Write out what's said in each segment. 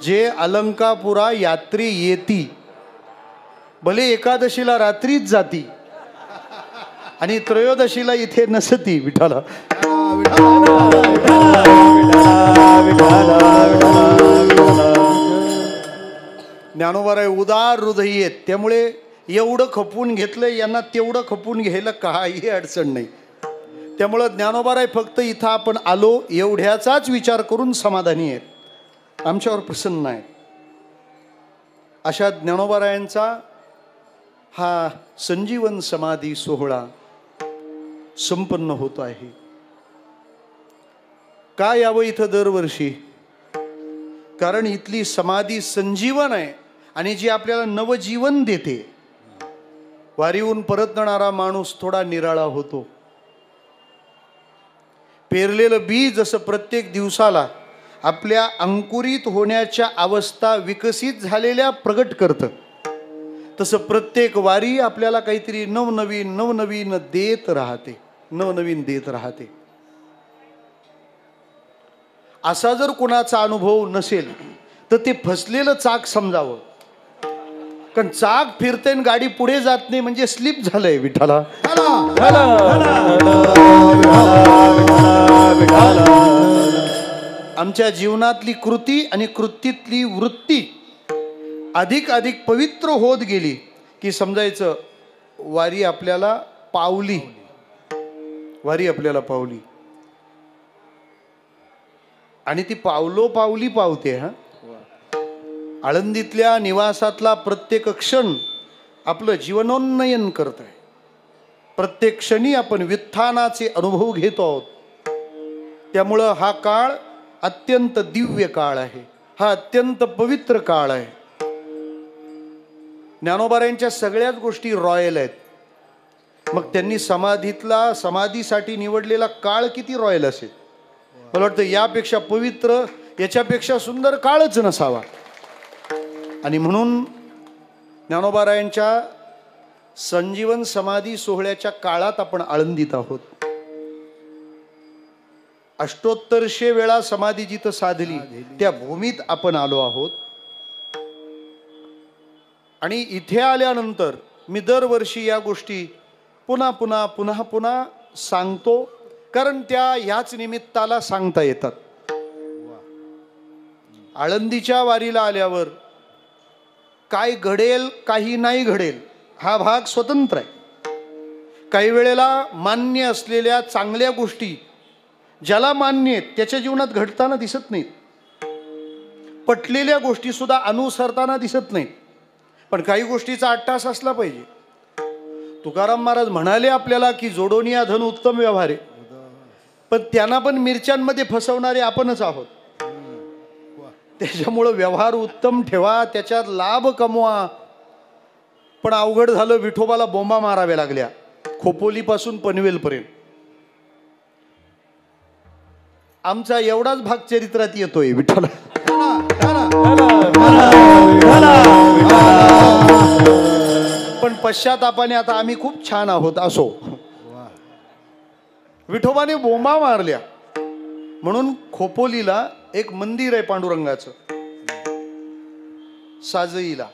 जे अलंकापुरा यात्री येती, भले एकादशीला रात्रीच जाती आणि त्रयोदशीला इथे नसती. विठाला ज्ञानोबाराय उदार हृदयी आहेत, त्यामुळे एवढं खपून घेतलं यांना तेवढं खपून घ्यायला काही अडचण नाही. त्यामुळं ज्ञानोबाराय फक्त इथं आपण आलो एवढ्याचाच विचार करून समाधानी आहेत, आमच्यावर प्रसन्न आहे. अशा ज्ञानोबारायांचा हा संजीवन समाधी सोहळा संपन्न होत आहे. का यावं इथं दरवर्षी? कारण इथली समाधी संजीवन आहे आणि जी आपल्याला नवजीवन देते. वारीहून परतणारा माणूस थोडा निराळा होतो. पेरलेलं बी जसं प्रत्येक दिवसाला आपल्या अंकुरित होण्याच्या अवस्था विकसित झालेल्या प्रगट करतं, तसं प्रत्येक वारी आपल्याला काहीतरी नवनवीन देत राहते, नवनवीन देत राहते. असा जर कोणाचा अनुभव नसेल तर ते फसलेलं चाक समजावं. कारण चाक फिरते आणि गाडी पुढे जात नाही म्हणजे स्लिप झालंय. विठाला आमच्या जीवनातली कृती आणि कृतीतली वृत्ती अधिक अधिक पवित्र होत गेली की समजायचं वारी आपल्याला पावली, वारी आपल्याला पावली. आणि ती पावली पावते. हा, आळंदीतल्या निवासातला प्रत्येक क्षण आपलं जीवनोन्नयन करत आहे. प्रत्येक क्षणी आपण व्युत्थानाचे अनुभव घेतो आहोत. त्यामुळं हा काळ अत्यंत दिव्य काळ आहे, हा अत्यंत पवित्र काळ आहे. ज्ञानोबारायांच्या सगळ्याच गोष्टी रॉयल आहेत. मग त्यांनी समाधीसाठी निवडलेला काळ किती रॉयल असेल. मला वाटतं यापेक्षा पवित्र, याच्यापेक्षा सुंदर काळच नसावा. आणि म्हणून ज्ञानोबारायांच्या संजीवन समाधी सोहळ्याच्या काळात आपण आळंदीत आहोत. अष्टोत्तरशे वेळा समाधी जिथं साधली त्या भूमीत आपण आलो आहोत. आणि इथे आल्यानंतर मी दरवर्षी या गोष्टी पुन्हा पुन्हा पुन्हा पुन्हा सांगतो, कारण त्या ह्याच निमित्ताला सांगता येतात. आळंदीच्या वारीला आल्यावर काय घडेल काही नाही घडेल हा भाग स्वतंत्र आहे. काही वेळेला मान्य असलेल्या चांगल्या गोष्टी ज्याला मान्य आहेत त्याच्या जीवनात घडताना दिसत नाहीत. पटलेल्या गोष्टी सुद्धा अनुसरताना दिसत नाहीत. पण काही गोष्टीचा अट्टास असला पाहिजे. तुकाराम महाराज म्हणाले आपल्याला की जोडोनिया धन उत्तम व्यवहार आहे, पण त्यांना पण मिरच्यांमध्ये फसवणारे आपणच आहोत. त्याच्यामुळं व्यवहार उत्तम ठेवा, त्याच्यात लाभ कमवा. पण अवघड झालं, विठोबाला बोंबा माराव्या लागल्या खोपोलीपासून पनवेलपर्यंत. आमचा एवढाच भाग चरित्रात येतोय. विठोला पण पश्चातापाने आता आम्ही खूप छान आहोत. असो, विठोबाने बोंबा मारल्या म्हणून खोपोलीला एक मंदिर आहे पांडुरंगाचं, साजईला.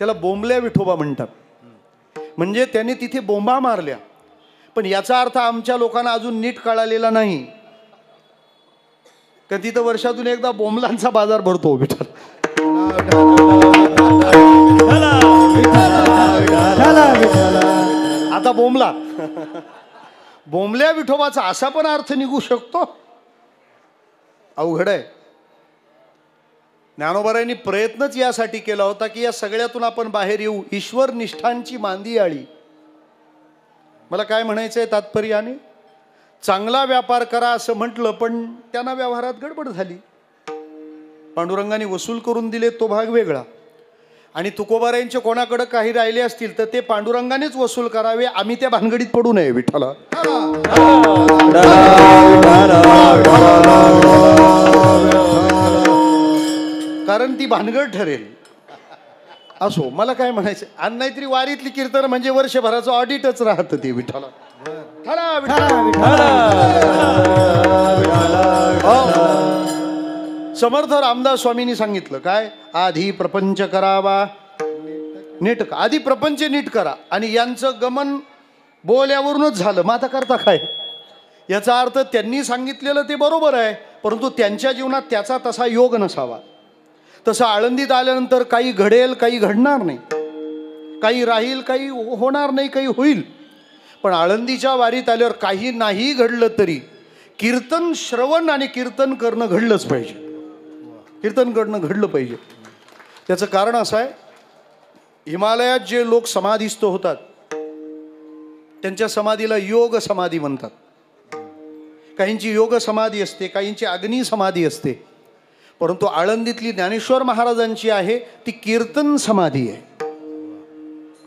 त्याला बोंबल्या विठोबा म्हणतात. म्हणजे त्याने तिथे बोंबा मारल्या. पण याचा अर्थ आमच्या लोकांना अजून नीट कळालेला नाही का तिथं वर्षातून एकदा बोंबलांचा बाजार भरतो. विठ्ठल आता बोंबला बोंबल्या विठोबाचा असा पण अर्थ निघू शकतो. अवघड आहे. ज्ञानोबारायांनी प्रयत्नच यासाठी केला होता की या सगळ्यातून आपण बाहेर येऊ. ईश्वर निष्ठांची मांदी आळी. मला काय म्हणायचंय तात्पर्याने, चांगला व्यापार करा असं म्हटलं, पण त्यांना व्यवहारात गडबड झाली. पांडुरंगाने वसूल करून दिले तो भाग वेगळा. आणि तुकोबारायांचे कोणाकडे काही राहिले असतील तर ते पांडुरंगानेच वसूल करावे. आम्ही त्या भानगडीत पडू नये. विठ्ठला कारण ती भानगड ठरेल. असो, मला काय म्हणायचं, आणि नाहीतरी वारीतली कीर्तन म्हणजे वर्षभराचं ऑडिटच राहतं ते. विठ्ठला समर्थ रामदास स्वामींनी सांगितलं काय, आधी प्रपंच करावा नीट, आधी प्रपंच नीट करा. आणि यांचं गमन बोल्यावरूनच झालं, मग आता करता काय? याचा अर्थ त्यांनी सांगितलेलं ते बरोबर आहे, परंतु त्यांच्या जीवनात त्याचा तसा योग नसावा. तसं आळंदीत आल्यानंतर काही घडेल, काही घडणार नाही, काही राहील, काही होणार नाही, काही होईल. पण आळंदीच्या वारीत आल्यावर काही नाही घडलं तरी कीर्तन श्रवण आणि कीर्तन करणं घडलंच पाहिजे, कीर्तन करणं घडलं पाहिजे. त्याचं कारण असं आहे, हिमालयात जे लोक समाधीस्थ होतात त्यांच्या समाधीला योग समाधी म्हणतात. काहींची योग समाधी असते, काहींची अग्नी समाधी असते, परंतु आळंदीतली ज्ञानेश्वर महाराजांची आहे ती कीर्तन समाधी आहे,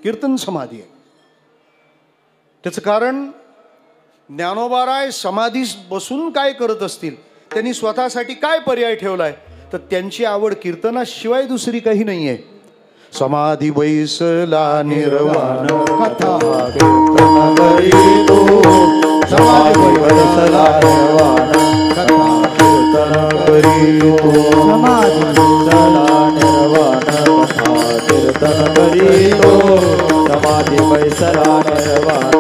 कीर्तन समाधी आहे. त्याचं कारण ज्ञानोबाराय समाधीस बसून काय करत असतील, त्यांनी स्वतःसाठी काय पर्याय ठेवलाय, तर त्यांची आवड कीर्तनाशिवाय दुसरी काही नाही आहे. समाधी बैसला निर्वाण कथा कीर्तन करीतो, समाधी बैसला निर्वाण कथा कीर्तन करीतो, समाधी बैसला निर्वाण कथा कीर्तन करीतो, समाधी बैसला निर्वाण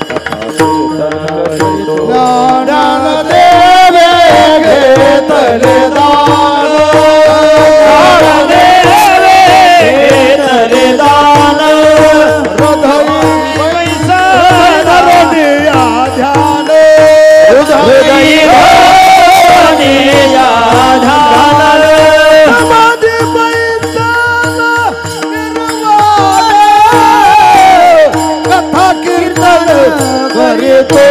कथा कीर्तन करीतो. ज्ञान देवे घेतले दान, ज्ञान देवे घेतले दान, हृदय बैसला ध्यान, हृदय या ध्यान, समाधी बैसला निर्वाण कथा कीर्तन करीतो,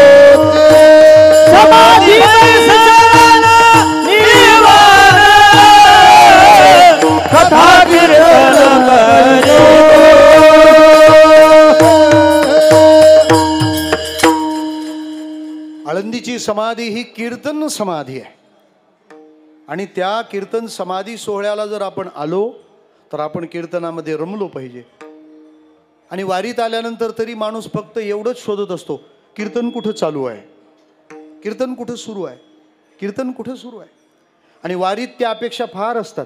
समाधी बैसला निर्वाण कथा कीर्तन करीतो. आळंदीची समाधी ही कीर्तन समाधी आहे आणि त्या कीर्तन समाधी सोहळ्याला जर आपण आलो तर आपण कीर्तनामध्ये रमलो पाहिजे. आणि वारीत आल्यानंतर तरी माणूस फक्त एवढंच शोधत असतो, कीर्तन कुठं चालू आहे, कीर्तन कुठं सुरू आहे, कीर्तन कुठं सुरू आहे. आणि वारीत त्या अपेक्षा फार असतात,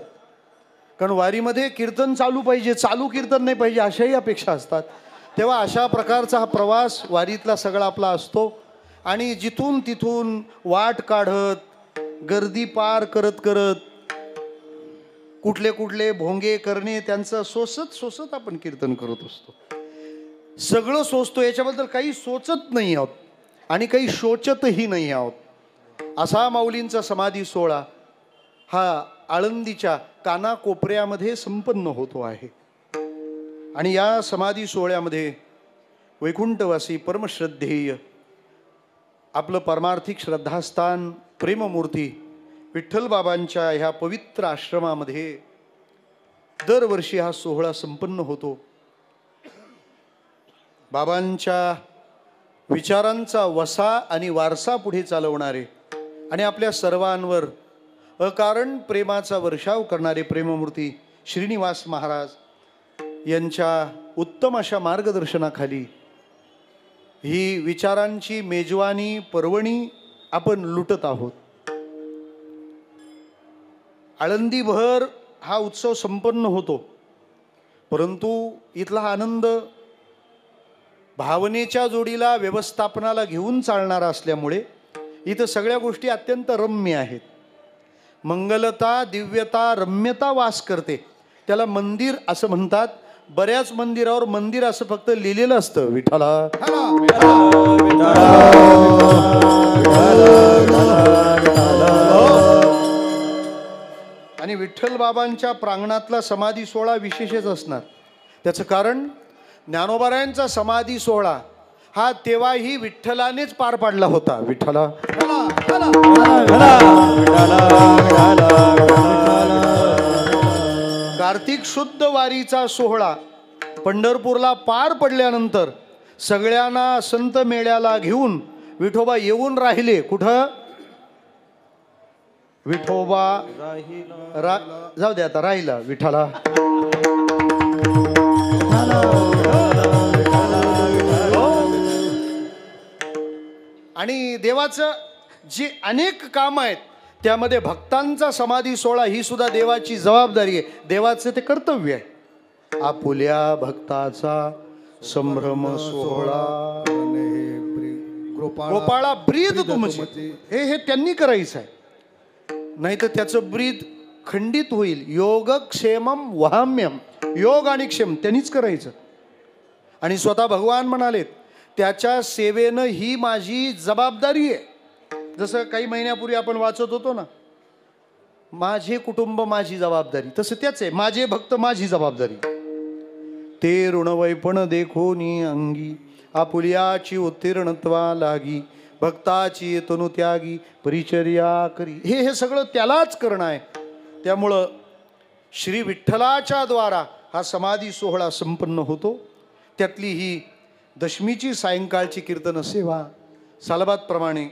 कारण वारीमध्ये कीर्तन चालू पाहिजे, चालू कीर्तन नाही पाहिजे अशाही अपेक्षा असतात. तेव्हा अशा प्रकारचा हा प्रवास वारीतला सगळा आपला असतो. आणि जिथून तिथून वाट काढत, गर्दी पार करत करत, कुठले कुठले भोंगे करणे त्यांचं सोसत सोसत आपण कीर्तन करत असतो. सगळं सोचतो, याच्याबद्दल काही सोचत नाही आहोत आणि काही शोचतही नाही आहोत. असा माऊलींचा समाधी सोहळा हा आळंदीच्या कानाकोपऱ्यामध्ये संपन्न होतो आहे. आणि या समाधी सोहळ्यामध्ये वैकुंठवासी परमश्रद्धेय आपलं परमार्थिक श्रद्धास्थान प्रेममूर्ती विठ्ठलबाबांच्या ह्या पवित्र आश्रमामध्ये दरवर्षी हा सोहळा संपन्न होतो. बाबांच्या विचारांचा वसा आणि वारसा पुढे चालवणारे आणि आपल्या सर्वांवर अकारण प्रेमाचा वर्षाव करणारे प्रेममूर्ती श्रीनिवास महाराज यांच्या उत्तम अशा मार्गदर्शनाखाली ही विचारांची मेजवानी पर्वणी आपण लुटत आहोत. आळंदीभर हा उत्सव संपन्न होतो, परंतु इथला आनंद भावनेच्या जोडीला व्यवस्थापनाला घेऊन चालणारा असल्यामुळे इथं सगळ्या गोष्टी अत्यंत रम्य आहेत. मंगलता, दिव्यता, रम्यता वास करते, त्याला मंदिर असं म्हणतात. बऱ्याच मंदिरावर मंदिर असं फक्त लिहिलेलं असतं, विठ्ठला आणि विठ्ठल बाबांच्या प्रांगणातला समाधी सोहळा विशेषच असणार. त्याचं कारण ज्ञानोबारायांचा समाधी सोहळा हा तेव्हाही विठ्ठलानेच पार पाडला होता. विठ्ठला कार्तिक शुद्ध वारीचा सोहळा पंढरपूरला पार पडल्यानंतर सगळ्यांना संत मेळ्याला घेऊन विठोबा येऊन राहिले. कुठं? विठोबा जाऊ दे आता, राहिला विठ्ठला. आणि देवाचं जे अनेक काम आहेत त्यामध्ये भक्तांचा समाधी सोहळा ही सुद्धा देवाची जबाबदारी आहे, देवाचं ते कर्तव्य आहे. आपुल्या भक्ताचा संभ्रम सोहळा गोपाळा ब्रीद तुमचे, हे त्यांनी करायचं आहे, नाही तर त्याचं ब्रीद खंडित होईल. योग क्षेमम वहाम्यम, योग आणि क्षेम त्यांनीच करायचं. आणि स्वतः भगवान म्हणालेत त्याच्या सेवेनं ही माझी जबाबदारी आहे. जसं काही महिन्यापूर्वी आपण वाचत होतो ना, माझे कुटुंब माझी जबाबदारी, तसं त्याच आहे, माझे भक्त माझी जबाबदारी. ते ऋणवैपण देखोनी अंगी, आपुल्याची उत्तीर्णत्वा लागी, भक्ताची तनु त्यागी परिचर्या करी. हे सगळं त्यालाच करणं आहे. त्यामुळं श्री विठ्ठलाच्या द्वारा हा समाधी सोहळा संपन्न होतो. त्यातली ही दशमीची सायंकाळची कीर्तन सेवा सालबादप्रमाणे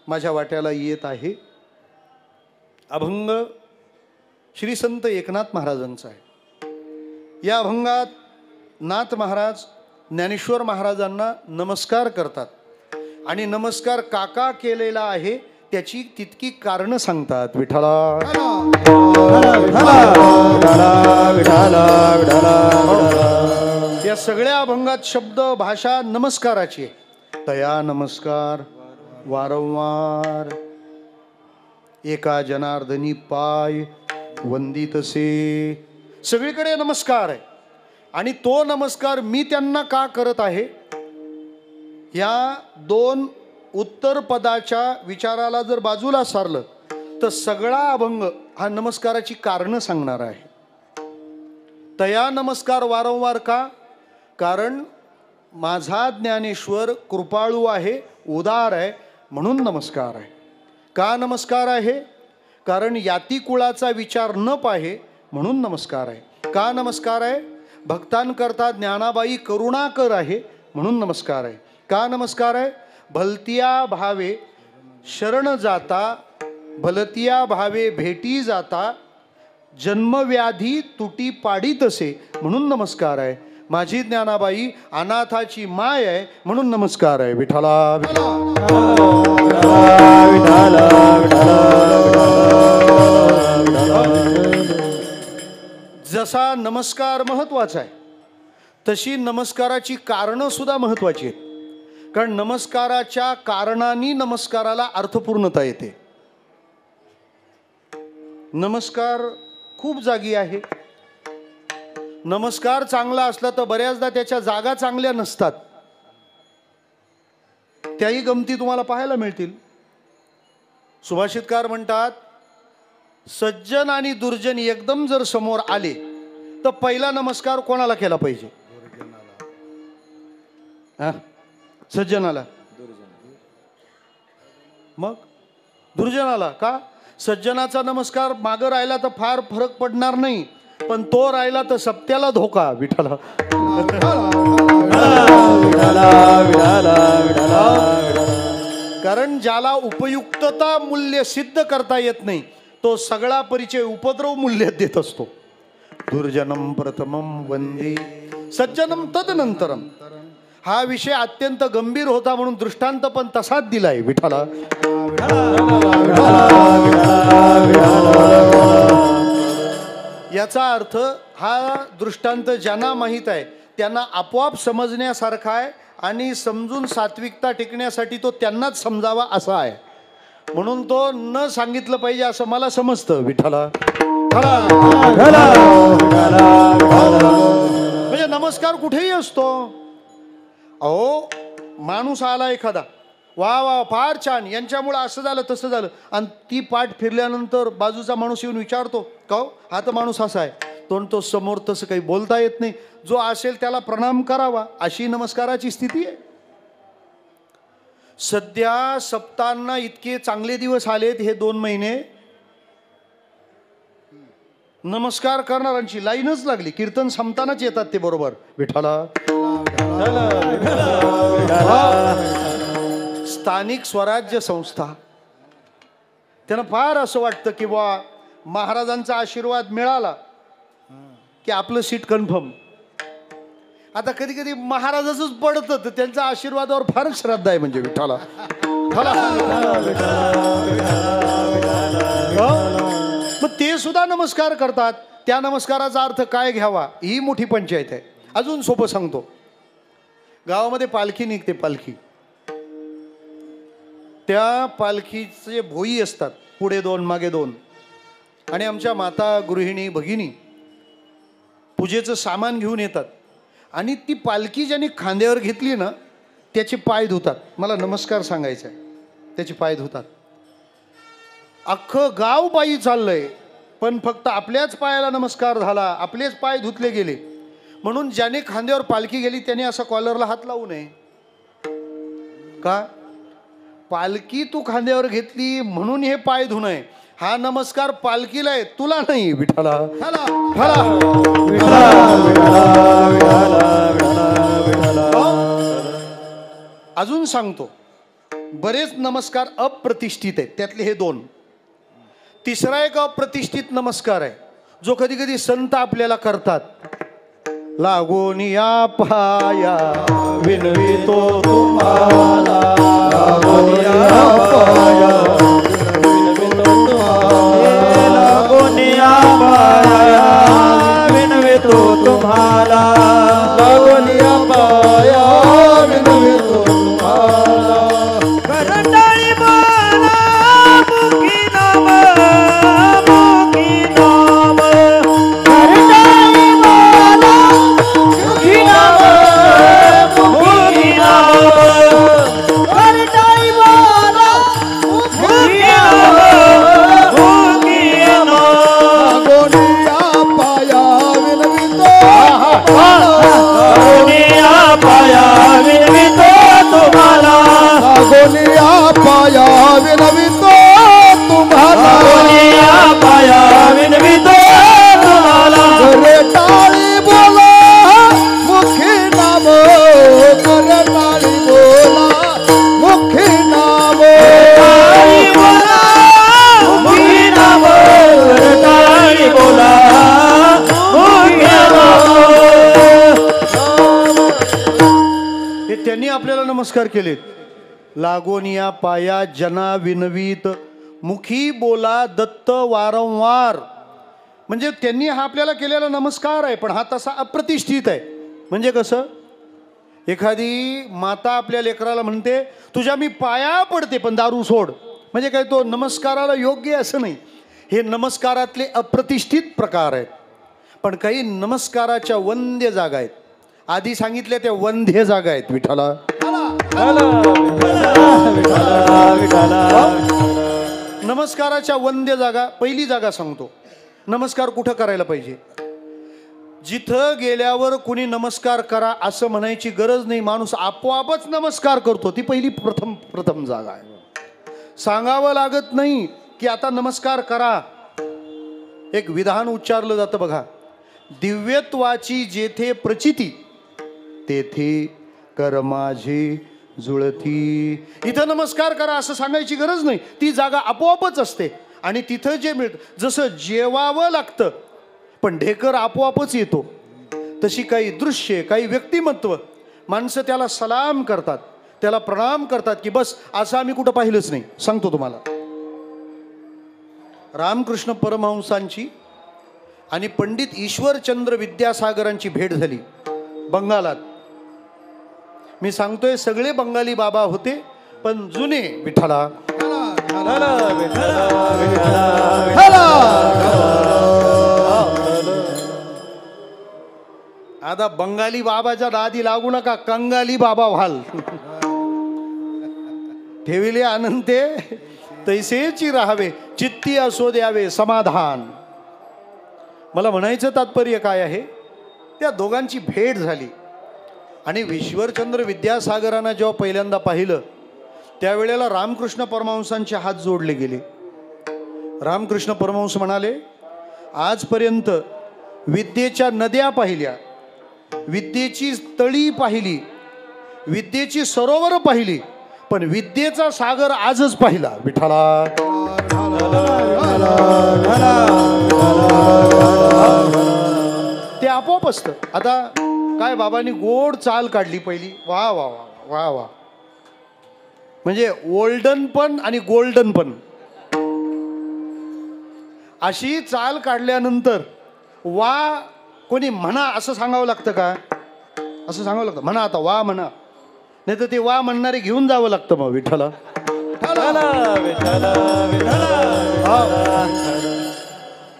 माझ्या वाट्याला येत आहे. अभंग श्री संत एकनाथ महाराजांचा आहे. या अभंगात नाथ महाराज ज्ञानेश्वर महाराजांना नमस्कार करतात आणि नमस्कार काका केलेला आहे त्याची तितकी कारण सांगतात. विठ्ठला या सगळ्या अभंगात शब्द भाषा नमस्काराची आहे. तया नमस्कार वारंवार एका जनार्दनी पाय वंदितसे, सगळीकडे नमस्कार आहे. आणि तो नमस्कार मी त्यांना का करत आहे, या दोन उत्तर पदाच्या विचाराला जर बाजूला सारलं तर सगळा अभंग हा नमस्काराची कारणं सांगणार आहे. तया नमस्कार वारंवार का, कारण माझा ज्ञानेश्वर कृपाळू आहे, उदार आहे, म्हणून नमस्कार आहे. का नमस्कार आहे, कारण याती कुळाचा विचार न पाहे म्हणून नमस्कार आहे. का नमस्कार आहे, भक्तांकरता ज्ञानाबाई करुणाकर आहे म्हणून नमस्कार आहे. का नमस्कार आहे, भलतिया भावे शरण जाता, भलतिया भावे भेटी जाता, जन्मव्याधी तुटी पाडीत असे म्हणून नमस्कार आहे. माझी ज्ञानाबाई अनाथाची माय आहे म्हणून नमस्कार आहे. विठ्ठला जसा नमस्कार महत्वाचा आहे तशी नमस्काराची कारणं सुद्धा महत्वाची आहेत. कारण नमस्काराच्या कारणांनी नमस्काराला अर्थपूर्णता येते. नमस्कार खूप जागी आहे. नमस्कार चांगला असला तर बऱ्याचदा त्याच्या जागा चांगल्या नसतात. त्याही गमती तुम्हाला पाहायला मिळतील. सुभाषितकार म्हणतात, सज्जन आणि दुर्जन एकदम जर समोर आले तर पहिला नमस्कार कोणाला केला पाहिजे? सज्जनाला. मग दुर्जनाला का? सज्जनाचा नमस्कार मागं राहिला तर फार फरक पडणार नाही, पण तो राहिला तर सप्त्याला धोका. विठ्ठला कारण ज्याला उपयुक्तता मूल्य सिद्ध करता येत नाही तो सगळा परिचय उपद्रव मूल्यात देत असतो. दुर्जनम प्रथमम वंदे सज्जनम तदनंतरम. हा विषय अत्यंत गंभीर होता म्हणून दृष्टांत पण तसाच दिलाय. विठ्ठला याचा अर्थ हा दृष्टांत ज्यांना माहीत आहे त्यांना आपोआप समजण्यासारखा आहे आणि समजून सात्विकता टिकण्यासाठी तो त्यांनाच समजावा असा आहे. म्हणून तो न सांगितलं पाहिजे असं मला समजतं. विठ्ठला म्हणजे नमस्कार कुठेही असतो. अहो माणूस आला एखादा, वा वा फार छान, यांच्यामुळे असं झालं तसं झालं, आणि ती पाठ फिरल्यानंतर बाजूचा माणूस येऊन विचारतो का हो हा तर माणूस असा आहे, तो समोर तसं काही बोलता येत नाही, जो असेल त्याला प्रणाम करावा, अशी नमस्काराची स्थिती आहे. सध्या सप्तांना इतके चांगले दिवस आलेत, हे 2 महिने नमस्कार करणाऱ्यांची लाईनच लागली. कीर्तन संपतानाच येतात ते बरोबर. विठ्ठला स्थानिक स्वराज्य संस्था त्यांना फार असं वाटतं की बा महाराजांचा आशीर्वाद मिळाला की आपलं सीट कन्फर्म. आता कधी कधी महाराजाचंच पडतं तर त्यांच्या आशीर्वादावर फारच श्रद्धा आहे. म्हणजे विठ्ठला मग ते सुद्धा नमस्कार करतात. त्या नमस्काराचा अर्थ काय घ्यावा ही मोठी पंचायत आहे. अजून सोपं सांगतो. गावामध्ये पालखी निघते, पालखी. त्या पालखीचे भोई असतात, पुढे 2 मागे 2. आणि आमच्या माता, गृहिणी, भगिनी पूजेचं सामान घेऊन येतात आणि ती पालखी ज्याने खांद्यावर घेतली ना त्याचे पाय धुतात. मला नमस्कार सांगायचा आहे. त्याचे पाय धुतात. अख्खं गाव पायी चाललंय पण फक्त आपल्याच पायाला नमस्कार झाला, आपलेच पाय धुतले गेले. म्हणून ज्याने खांद्यावर पालखी गेली त्याने असा कॉलरला हात लावू नये. का? पालखी तू खांद्यावर घेतली म्हणून हे पाय धुणं. हा नमस्कार पालखीला आहे, तुला नाही. विठाला अजून सांगतो. बरेच नमस्कार अप्रतिष्ठित आहेत, त्यातले हे 2. तिसरा एक अप्रतिष्ठित नमस्कार आहे जो कधी कधी संत आपल्याला करतात. लागून या पाया विनवितो तुम्हाला, लागून या पाया विनवितो तुम्हाला, लागून या पाया विनवितो तुम्हाला, लागून या पाया विनवितो तुम्हाला. करंडाळी बोला मुखी नाम, मुखी नाम, करंडाळी बोला मुखी नाम, मुखी नाम, करंडाळी बोला मुखी नाम, मुखी नाम. गोनिया पाया विनवितो, गोनिया पाया विनवितो तुम्हाला, गोनिया पाया विनवितो तुम्हाला, गोनिया पाया विनवितो तुम्हाला. करे टाळी बोला मुखी नाम, करे टाळी बोला मुखी नाम, टाळी बोला मुखी नाम, करे टाळी बोला मुखी नाम. हे त्यांनी आपल्याला नमस्कार केलेत. लागून या पाया जना विनवीत, मुखी बोला दत्त वारंवार. म्हणजे त्यांनी हा आपल्याला केलेला नमस्कार आहे, पण हा तसा अप्रतिष्ठित आहे. म्हणजे कसं? एखादी माता आपल्या लेकराला म्हणते तुझ्या मी पाया पडते पण दारू सोड. म्हणजे काय तो नमस्काराला योग्य असं नाही. हे नमस्कारातले अप्रतिष्ठित प्रकार आहेत. पण काही नमस्काराच्या वंद्य जागा आहेत. आधी सांगितल्या त्या वंद्य जागा आहेत. विठाला नमस्काराच्या वंद्य जागा. पहिली जागा सांगतो. नमस्कार कुठं करायला पाहिजे? जिथं गेल्यावर कुणी नमस्कार करा असं म्हणायची गरज नाही. माणूस आपोआपच नमस्कार करतो. ती पहिली प्रथम जागा आहे. सांगावं लागत नाही की आता नमस्कार करा. एक विधान उच्चारलं जातं बघा. दिव्यत्वाची जेथे प्रचिती तेथे कर माझी जुळती. इथं नमस्कार करा असं सांगायची गरज नाही. ती जागा आपोआपच असते. आणि तिथं जे मिळतं, जसं जेवावं लागतं पण ढेकर आपोआपच येतो, तशी काही दृश्य, काही व्यक्तिमत्व, माणसं त्याला सलाम करतात, त्याला प्रणाम करतात की बस असं आम्ही कुठं पाहिलंच नाही. सांगतो तुम्हाला. रामकृष्ण परमहंसांची आणि पंडित ईश्वरचंद्र विद्यासागरांची भेट झाली बंगालात. मी सांगतोय सगळे बंगाली बाबा होते पण जुने. विठ्ठला आता बंगाली बाबाच्या नादी लागू नका, कंगाली बाबा व्हाल. ठेविले अनंते तैसेची राहावे, चित्ती असो द्यावे समाधान. मला म्हणायचं तात्पर्य काय आहे? त्या दोघांची भेट झाली आणि ईश्वरचंद्र विद्यासागरांना जेव्हा पहिल्यांदा पाहिलं त्यावेळेला रामकृष्ण परमहंसांचे हात जोडले गेले. रामकृष्ण परमहंस म्हणाले, आजपर्यंत विद्येच्या नद्या पाहिल्या, विद्येची तळी पाहिली, विद्येची सरोवर पाहिली, पण विद्येचा सागर आजच पाहिला. विठ्ठला ते आपोआप असतं. आता काय बाबांनी गोड चाल काढली पहिली. वा वा वा वा वा. म्हणजे ओल्डन पण आणि गोल्डन पण. अशी चाल काढल्यानंतर वा कोणी म्हणा असं सांगावं लागतं का? असं सांगावं लागतं, म्हणा आता वा म्हणा, नाही तर ते वा म्हणणारे घेऊन जावं लागतं मग विठ्ठला.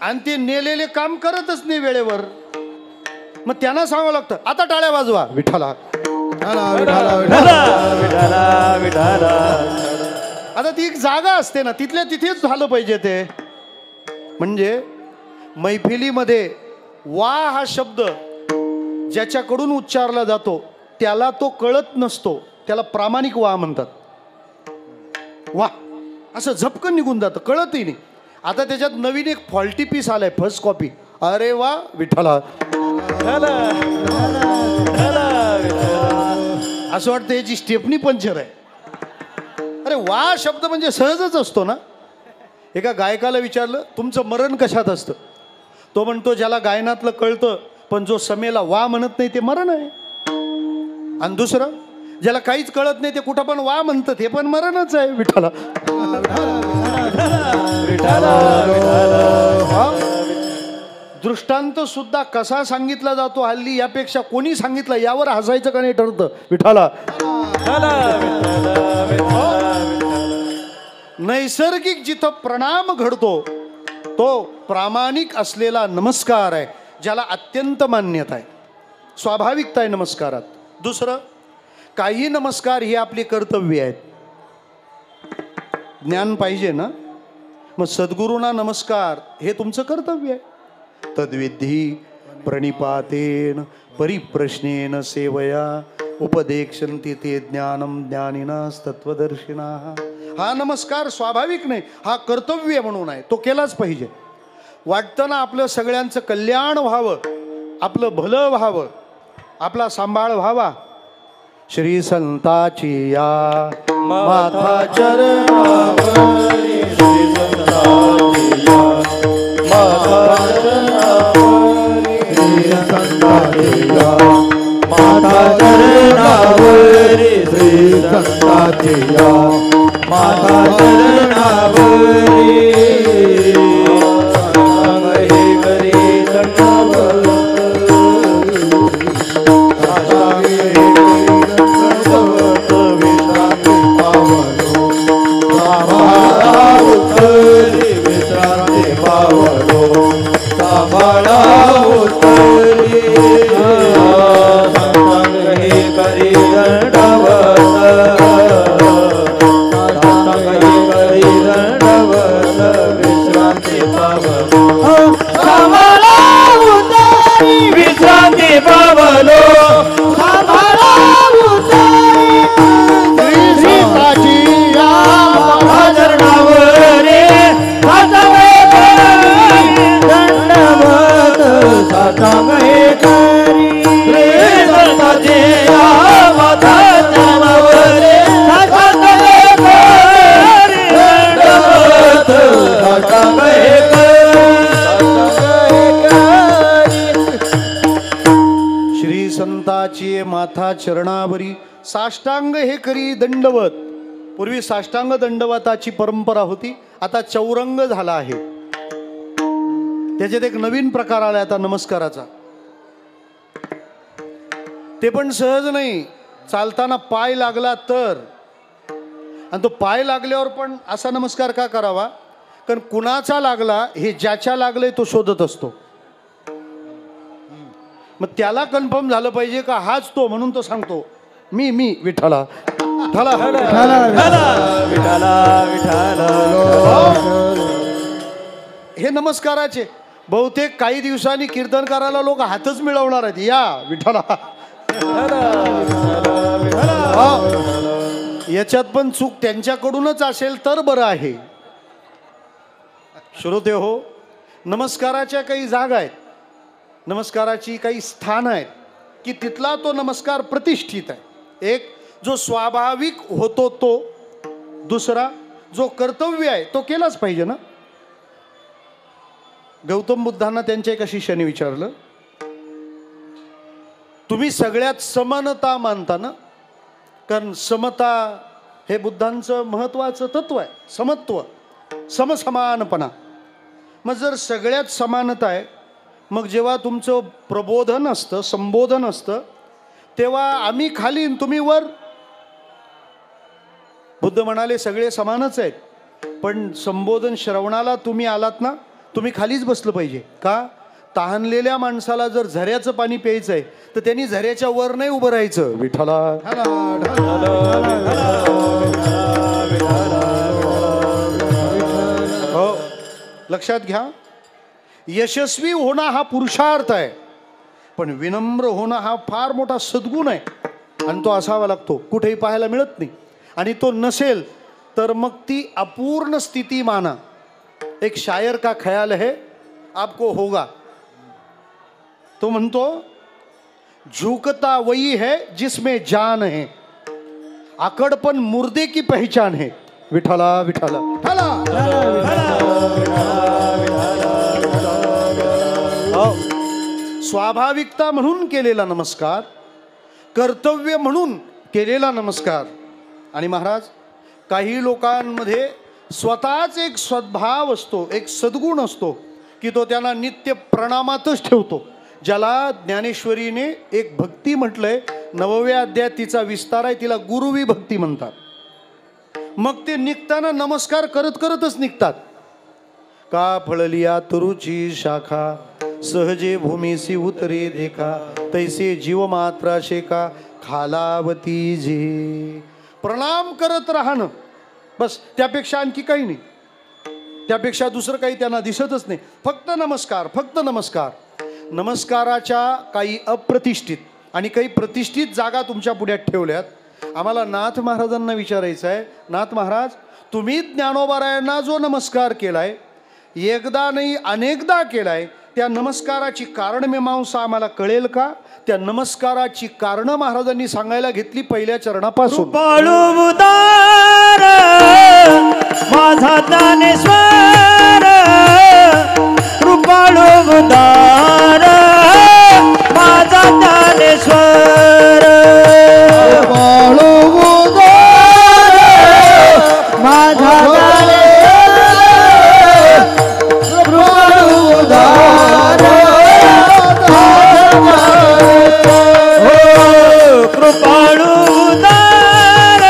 आणि ते नेलेले काम करतच नाही वेळेवर, मग त्यांना सांगावं लागतं आता टाळ्या वाजवा विठ्ठला. आता ती एक जागा असते ना, तिथल्या तिथेच झालं पाहिजे ते. म्हणजे मैफिलीमध्ये वा हा शब्द ज्याच्याकडून उच्चारला जातो त्याला तो कळत नसतो, त्याला प्रामाणिक वा म्हणतात. वा असं झपकन निघून जातं, कळतही नाही. आता त्याच्यात नवीन एक फॉल्टी पीस आलाय, फर्स्ट कॉपी. अरे वा विठ्ठला, असं वाटतं याची स्टेपनी पंक्चर आहे. अरे वा शब्द म्हणजे सहजच असतो ना. एका गायकाला विचारलं तुमचं मरण कशात असतं? तो म्हणतो ज्याला गायनातलं कळतं पण जो समेला वा म्हणत नाही ते मरण आहे. आणि दुसरं ज्याला काहीच कळत नाही ते कुठं पण वा म्हणतं ते पण मरणच आहे विठ्ठला. दृष्टांत सुद्धा कसा सांगितला जातो हल्ली यापेक्षा कोणी सांगितलं यावर हसायचं का नाही ठरतं विठ्ठला. नैसर्गिक जिथं प्रणाम घडतो तो प्रामाणिक असलेला नमस्कार आहे, ज्याला अत्यंत मान्यता आहे, स्वाभाविकता आहे नमस्कारात. दुसरं, काही नमस्कार ही आपली कर्तव्य आहेत. ज्ञान पाहिजे ना, मग सद्गुरूंना नमस्कार हे तुमचं कर्तव्य आहे. तद्विधी प्रणिपातेन परिप्रश्नेन सेवया उपदेक्षन्ति ते ज्ञानम ज्ञानिनस्तत्वदर्शिनाः. हा नमस्कार स्वाभाविक नाही, हा कर्तव्य म्हणून आहे, तो केलाच पाहिजे. वाटतं ना आपलं सगळ्यांचं कल्याण व्हावं, आपलं भलं व्हावं, आपला सांभाळ व्हावा. श्री संताची या माथा चरणावरी, श्री संताची या माथा चरणावरी, श्री संताची या माथा चरणावरी, श्री संताची या माथा चरणावरी. माथा चरणावरी साष्टांग हे करी दंडवत. पूर्वी साष्टांग दंडवताची परंपरा होती, आता चौरंग झाला आहे. त्याच्यात एक नवीन प्रकार आला आता नमस्काराचा. ते पण सहज नाही, चालताना पाय लागला तर. आणि तो पाय लागल्यावर पण असा नमस्कार का करावा? कारण कुणाचा लागला हे ज्याच्या लागलंय तो शोधत असतो. मग त्याला कन्फर्म झालं पाहिजे का हाच तो, म्हणून तो सांगतो मी विठ्ठला. हे नमस्काराचे बहुतेक काही दिवसांनी कीर्तन करायला लोक हातच मिळवणार आहेत. या विठ्ठला. याच्यात पण चूक त्यांच्याकडूनच असेल तर बरं आहे. श्रोते हो, नमस्काराच्या काही जागा आहेत, नमस्काराची काही स्थान आहेत की तिथला तो नमस्कार प्रतिष्ठित आहे. एक जो स्वाभाविक होतो तो, दुसरा जो कर्तव्य आहे तो केलाच पाहिजे ना. गौतम बुद्धांना त्यांच्या एका शिष्याने विचारलं, तुम्ही सगळ्यात समानता मानता ना? कारण समता हे बुद्धांचं महत्वाचं तत्व आहे, समत्व, समसमानपणा. मग जर सगळ्यात समानता आहे, मग जेव्हा तुमचं प्रबोधन असतं, संबोधन असतं, तेव्हा आम्ही खाली आणि तुम्ही वर. बुद्ध म्हणाले सगळे समानच आहेत, पण संबोधन श्रवणाला तुम्ही आलात ना, तुम्ही खालीच बसलं पाहिजे. का? तहानलेल्या माणसाला जर झऱ्याचं पाणी प्यायचं आहे तर त्यांनी झऱ्याच्या वर नाही उभं राहायचं. विठ्ठला हो, लक्षात घ्या. यशस्वी होणं हा पुरुषार्थ आहे, पण विनम्र होणं हा फार मोठा सद्गुण आहे आणि तो असावा लागतो. कुठेही पाहायला मिळत नाही. आणि तो नसेल तर मग ती अपूर्ण स्थिती माना. एक शायर का ख्याल है आपको होगा. तो म्हणतो झुकता वही है जिसमें जान है, आकड़पन मुर्दे की पहचान है. विठला विठला स्वाभाविकता म्हणून केलेला नमस्कार, कर्तव्य म्हणून केलेला नमस्कार. आणि महाराज, काही लोकांमध्ये स्वतःच एक सद्भाव असतो, एक सद्गुण असतो की तो त्यांना नित्य प्रणामातच ठेवतो. ज्याला ज्ञानेश्वरीने एक भक्ती म्हटलंय, 9व्या अध्यायात तिचा विस्तार आहे, तिला गुरुवी भक्ती म्हणतात. मग ते निघताना नमस्कार करत करतच निघतात. का फळलिया तुरुची शाखा, सहजे भूमीसी उतरे देखा, तैसे जीव मात्रा शेका खालावती जे. प्रणाम करत राहणं बस, त्यापेक्षा आणखी काही नाही, त्यापेक्षा दुसरं काही त्यांना दिसतच नाही. फक्त नमस्कार, फक्त नमस्कार. नमस्काराच्या काही अप्रतिष्ठित आणि काही प्रतिष्ठित जागा तुमच्या पुढ्यात ठेवल्यात. आम्हाला नाथ महाराजांना विचारायचं आहे, नाथ महाराज, तुम्ही ज्ञानोबारायांना जो नमस्कार केलाय, एकदा नाही अनेकदा केलाय, त्या नमस्काराची कारणमीमांसा आम्हाला कळेल का? त्या नमस्काराची कारणं महाराजांनी सांगायला घेतली पहिल्या चरणापासून. माझा ज्ञानेश्वर कृपाळू उदार, माझा ज्ञानेश्वर कृपाळू उदार, माझा कृपाळू उदार, कृपाळू उदार,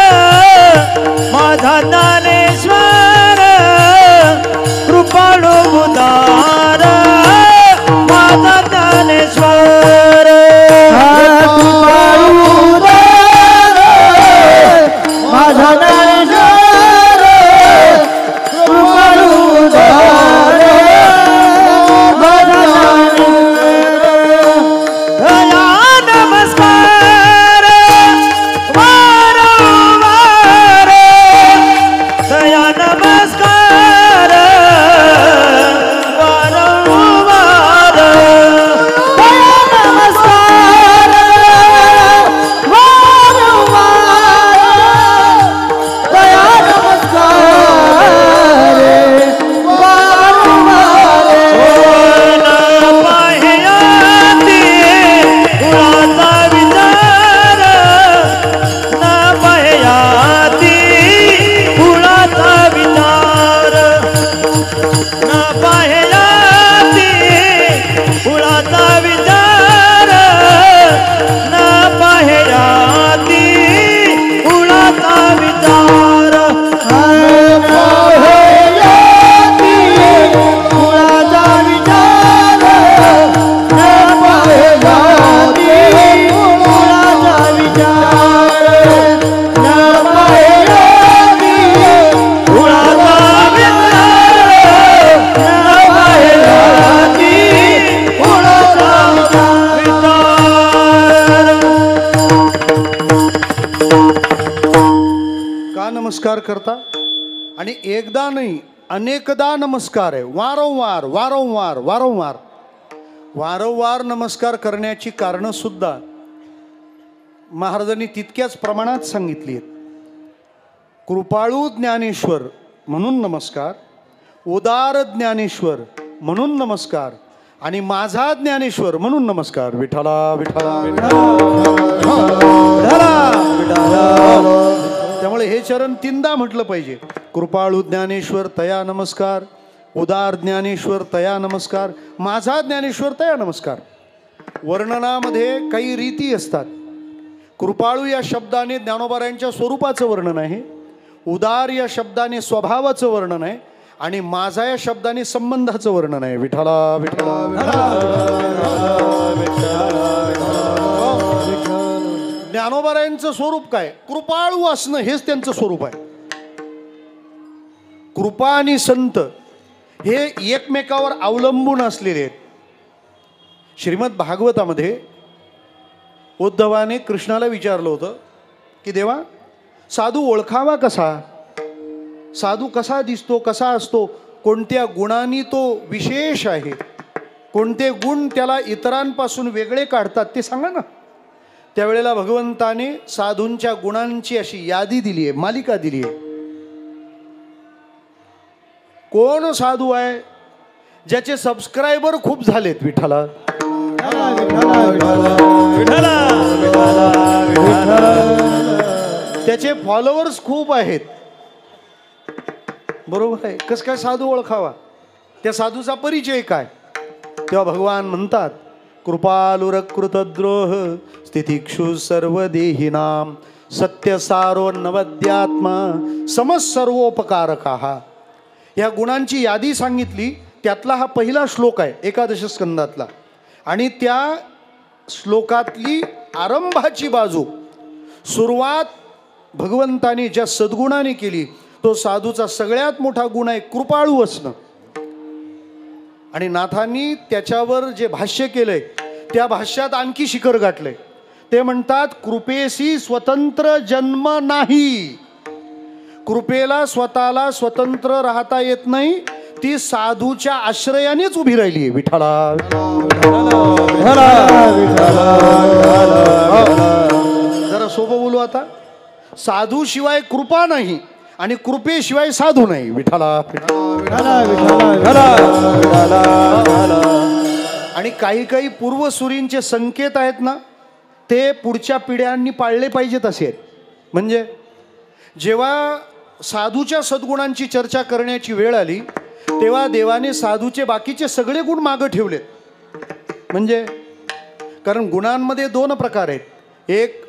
माझा ज्ञानेश्वर कृपाळू उदार, माझा ज्ञानेश्वर कृपाळू उदार, माझा ज्ञानेश्वर कृपाळू उदार, माझा नमस्कार वारंवार, दया नमस्कार वारंवार, दया नमस्कार वारंवार, दया नमस्कार वारंवार. न पाह्याती कुळाचा विचार, न पाह्याती कुळाचा विचार, न पाह्याती कुळाचा विचार, न पाह्याती कुळाचा विचार, न पाह्याती कुळाचा विचार, न पाह्याती कुळाचा विचार, न पाह्याती कुळाचा विचार, न पाह्याती कुळाचा विचार. का नमस्कार करता? आणि एकदा नाही अनेकदा नमस्कार आहे. वारंवार वारंवार वारंवार वारंवार नमस्कार करण्याची कारणं सुद्धा महाराजांनी तितक्याच प्रमाणात सांगितली आहेत. कृपाळू ज्ञानेश्वर म्हणून नमस्कार, उदार ज्ञानेश्वर म्हणून नमस्कार, आणि माझा ज्ञानेश्वर म्हणून नमस्कार. विठला विठला त्यामुळे हे चरण तीनदा म्हटलं पाहिजे. कृपाळू ज्ञानेश्वर तया नमस्कार, उदार ज्ञानेश्वर तया नमस्कार, माझा ज्ञानेश्वर तया नमस्कार. वर्णनामध्ये काही रीती असतात. कृपाळू या शब्दाने ज्ञानोबारायांच्या स्वरूपाचं वर्णन आहे, उदार या शब्दाने स्वभावाचं वर्णन आहे, आणि माझा या शब्दाने संबंधाचं वर्णन आहे. विठ्ठला विठ्ठला. ज्ञानोबारायांचं स्वरूप काय? कृपाळू असणं हेच त्यांचं स्वरूप आहे. कृपा आणि संत हे एकमेकावर अवलंबून असलेले आहेत. श्रीमद भागवतामध्ये उद्धवाने कृष्णाला विचारलं होतं की देवा, साधू ओळखावा कसा? साधू कसा दिसतो, कसा असतो, कोणत्या गुणांनी तो विशेष आहे, कोणते गुण त्याला इतरांपासून वेगळे काढतात ते सांगा ना. त्यावेळेला भगवंताने साधूंच्या गुणांची अशी यादी दिली आहे, मालिका दिली आहे. कोण साधू आहे ज्याचे सबस्क्रायबर खूप झालेत? विठ्ठला. त्याचे फॉलोअर्स खूप आहेत. बरोबर आहे. कसं काय साधू ओळखावा? त्या साधूचा परिचय काय? तेव्हा भगवान म्हणतात, कृपालुरकृतद्रोह स्थितिक्षु सर्वदेहिनाम सत्यसारो नवद्यात्मा समसर्वोपकारकाः. या गुणांची यादी सांगितली. त्यातला हा पहिला श्लोक आहे एकादश स्कंदातला, आणि त्या श्लोकातली आरंभाची बाजू, सुरुवात भगवंताने ज्या सद्गुणाने केली तो साधूचा सगळ्यात मोठा गुण आहे कृपाळू असणं. आणि नाथांनी त्याच्यावर जे भाष्य केलंय त्या भाष्यात आणखी शिखर गाठलंय. ते म्हणतात, कृपेशी स्वतंत्र जन्म नाही. कृपेला स्वतःला स्वतंत्र राहता येत नाही, ती साधूच्या आश्रयानेच उभी राहिली. विठ्ठला. जरा सोपं बोलू आता. साधू शिवाय कृपा नाही आणि कृपेशिवाय साधू नाही. विठ्ठला. आणि काही काही पूर्वसुरींचे संकेत आहेत ना, ते पुढच्या पिढ्यांनी पाळले पाहिजेत असे आहेत. म्हणजे जेव्हा साधूच्या सद्गुणांची चर्चा करण्याची वेळ आली तेव्हा देवाने साधूचे बाकीचे सगळे गुण मागं ठेवलेत. म्हणजे कारण गुणांमध्ये दोन प्रकार आहेत. एक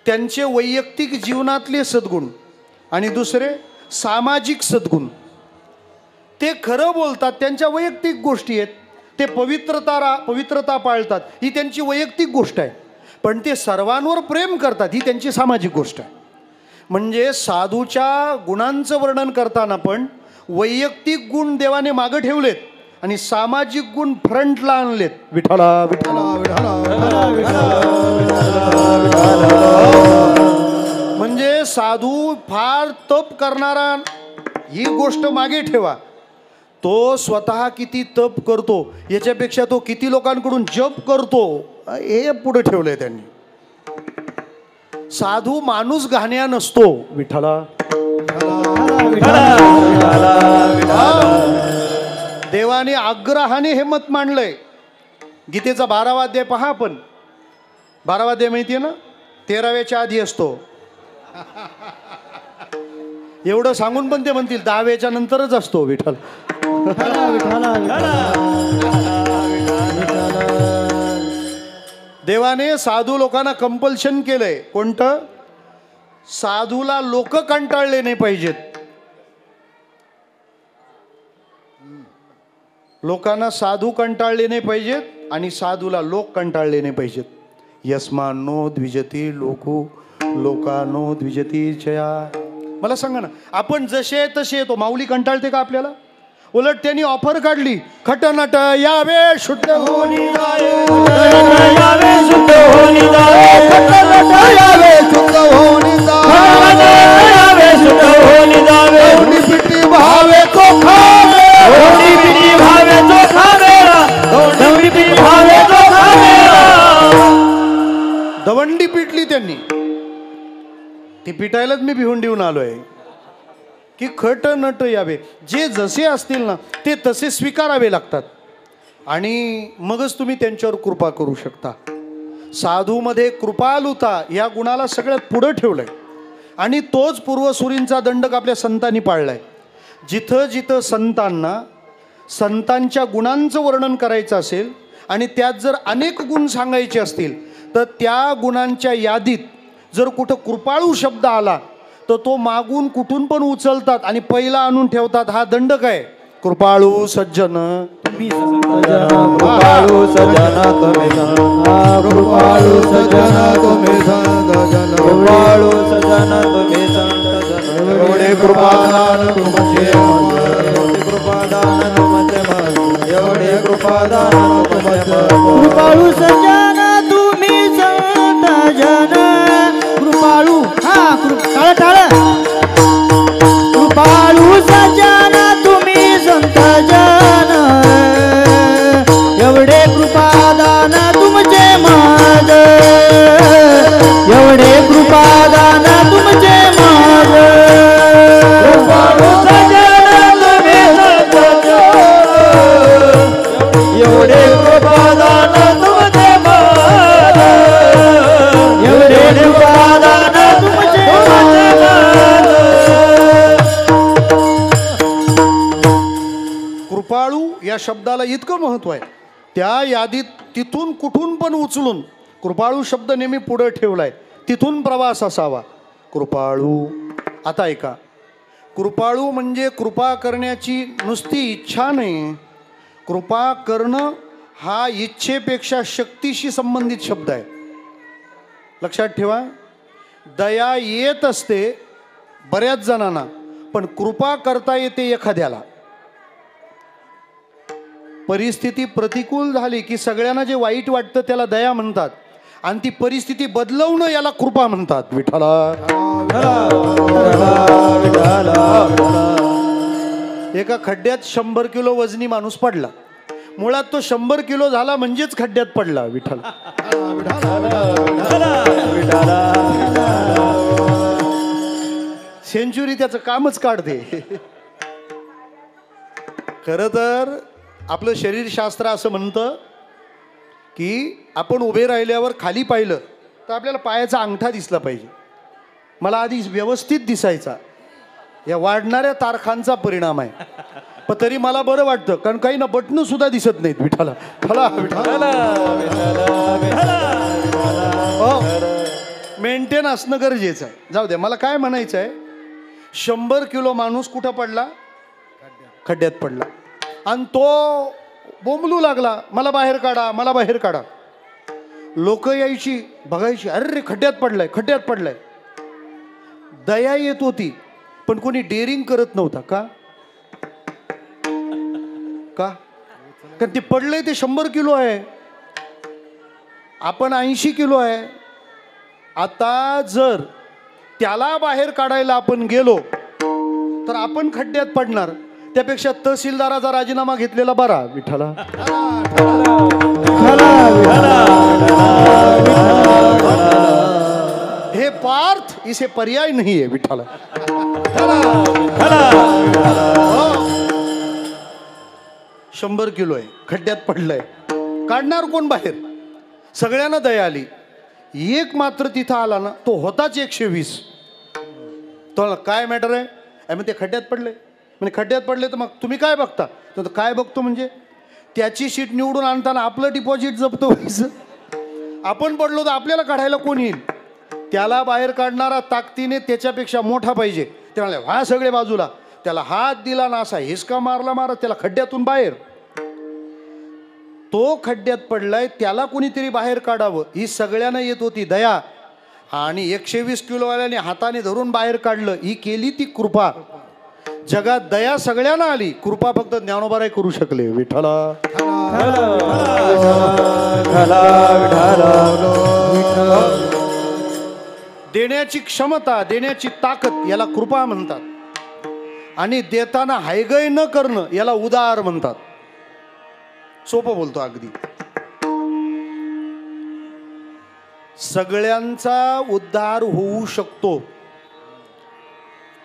त्यांचे वैयक्तिक जीवनातले सद्गुण आणि दुसरे सामाजिक सद्गुण. ते खरं बोलतात, त्यांच्या वैयक्तिक गोष्टी आहेत. ते पवित्रता पाळतात, ही त्यांची वैयक्तिक गोष्ट आहे. पण ते सर्वांवर प्रेम करतात, ही त्यांची सामाजिक गोष्ट आहे. म्हणजे साधूच्या गुणांचं वर्णन करताना पण वैयक्तिक गुण देवाने मागं ठेवलेत आणि सामाजिक गुण फ्रंटला आणलेत. विठ्ठला. म्हणजे साधू फार तप करणारा ही गोष्ट मागे ठेवा. तो स्वतः किती तप करतो याच्यापेक्षा तो किती लोकांकडून जप करतो हे पुढे ठेवलंय त्यांनी. साधू माणूस घाण्या नसतो. विठ्ठला. देवाने आग्रहाने हे मत मांडलंय. गीतेचा 12वा अध्याय पहा. आपण 12वा अध्याय माहितीये ना, 13व्याच्या आधी असतो. एवढं सांगून पण ते म्हणतील 10व्याच्या नंतरच असतो. विठ्ठल. देवाने साधू लोकांना कंपल्शन केलंय. कोणतं? साधूला लोक कंटाळले नाही पाहिजेत. लोकांना साधू कंटाळले नाही पाहिजेत आणि साधूला लोक कंटाळले नाही पाहिजेत. यस्मानो द्विजती लोको लोकानो द्विजती चया. मला सांगा ना, आपण जसे तसे येतो, माऊली कंटाळते का आपल्याला? उलट त्यांनी ऑफर काढली, खटनट यावे शुद्ध होनी जावे, यावे शुद्ध होनी जावे, खटनट यावे शुद्ध होनी जावे, यावे शुद्ध होनी जावे, होनी पिटी भावे तो खावे, होनी पिटी भावे तो खावे, होनी पिटी भावे तो खावे. दवंडी पिटली त्यांनी. ती पिटायलाच मी भिवंडीहून आलोय की खट नट यावे. जे जसे असतील ना ते तसे स्वीकारावे लागतात आणि मगच तुम्ही त्यांच्यावर कृपा करू शकता. साधूमध्ये कृपालुता या गुणाला सगळ्यात पुढे ठेवलंय आणि तोच पूर्वसुरींचा दंडक आपल्या संतांनी पाळलाय. जिथं जिथं संतांना संतांच्या गुणांचं वर्णन करायचं असेल आणि त्यात जर अनेक गुण सांगायचे असतील तर त्या गुणांच्या यादीत जर कुठं कृपाळू शब्द आला तर तो मागून कुठून पण उचलतात आणि पहिला आणून ठेवतात. हा दंड काय? कृपाळू सज्जन कृपाळू सज्जन तुम्ही कृपाळू सज्जन तुम्ही कृपाळू सज्जन तुम्ही एवढे कृपादान तुमचे कृपादान तुमचे एवढे कृपादान तुमचे कृपाळू सज्जन तुम्ही संत जन कृपाळू टाळ टाळ कृपाळू सज्जन तुम्ही संत जन एवढे कृपादान तुमचे माझ एवढे कृपादान तुमचे माझ कृपाळू सज्जन तुम्ही संत एवढे कृपादान तुमचे माझ एवढे कृपादान तुमचे माझ. कृपाळू या शब्दाला इतकं महत्त्व आहे. त्या यादीत तिथून कुठून पण उचलून कृपाळू शब्द नेहमी पुढे ठेवलाय. तिथून प्रवास असावा. कृपाळू. आता ऐका, कृपाळू म्हणजे कृपा करण्याची नुसती इच्छा नाही. कृपा करणं हा इच्छेपेक्षा शक्तीशी संबंधित शब्द आहे. लक्षात ठेवा. दया येत असते बऱ्याच जणांना, पण कृपा करता येते एखाद्याला. परिस्थिती प्रतिकूल झाली की सगळ्यांना जे वाईट वाटतं त्याला दया म्हणतात आणि ती परिस्थिती बदलवणं याला कृपा म्हणतात. विठ्ठला. एका खड्ड्यात 100 किलो वजनी माणूस पडला. मुळात तो 100 किलो झाला म्हणजेच खड्ड्यात पडला. विठ्ठल. सेंचुरी त्याचं कामच काढते. खरं तर आपलं शरीरशास्त्र असं म्हणतं की आपण उभे राहिल्यावर खाली पाहिलं तर आपल्याला पायाचा अंगठा दिसला पाहिजे. मला आधी व्यवस्थित दिसायचा. या वाढणाऱ्या तारखांचा परिणाम आहे. पण तरी मला बरं वाटतं, कारण काही ना बटणं सुद्धा दिसत नाहीत. विठाला मेंटेन असणं गरजेचं आहे. जाऊ द्या. मला काय म्हणायचं आहे, 100 किलो माणूस कुठं पडला? खड्ड्यात पडला. आणि तो बोंबलू लागला, मला बाहेर काढा, मला बाहेर काढा. लोक यायची, बघायची, अरे खड्ड्यात पडलाय, खड्ड्यात पडलाय. दया येत होती पण कोणी डेअरिंग करत नव्हता. का? कारण ते पडलंय ते 100 किलो आहे, आपण 80 किलो आहे. आता जर त्याला बाहेर काढायला आपण गेलो तर आपण खड्ड्यात पडणार. त्यापेक्षा तहसीलदाराचा राजीनामा घेतलेला बरा. विठ्ठला. हे पार्थ, इसे पर्याय नहीं है. विठ्ठला. 100 किलो आहे, खड्ड्यात पडलंय, काढणार कोण बाहेर? सगळ्यांना दया आली. एक मात्र तिथं आला ना, तो होताच 120. तो काय मॅटर आहे? मग ते खड्ड्यात पडले. म्हणजे खड्ड्यात पडले तर मग तुम्ही काय बघता? तर काय बघतो म्हणजे त्याची सीट निवडून आणताना आपलं डिपॉझिट जप्त व्हायचं. आपण पडलो तर आपल्याला काढायला कोण येईल? त्याला बाहेर काढणारा ताकदीने त्याच्यापेक्षा मोठा पाहिजे. ते म्हणाले हा सगळे बाजूला. त्याला हात दिला ना, असा हिसका मारला, त्याला खड्ड्यातून बाहेर. तो खड्ड्यात पडलाय, त्याला कोणीतरी बाहेर काढावं ही सगळ्यांना येत होती दया. आणि 120 किलोवाल्याने हाताने धरून बाहेर काढलं. ही केली ती कृपा. जगात दया सगळ्यांना आली, कृपा फक्त ज्ञानोबाराय करू शकले. विठ्ठला. देण्याची क्षमता, देण्याची ताकद याला कृपा म्हणतात. आणि देताना हायगय न करणं याला उदार म्हणतात. सोपं बोलतो अगदी. सगळ्यांचा उद्धार होऊ शकतो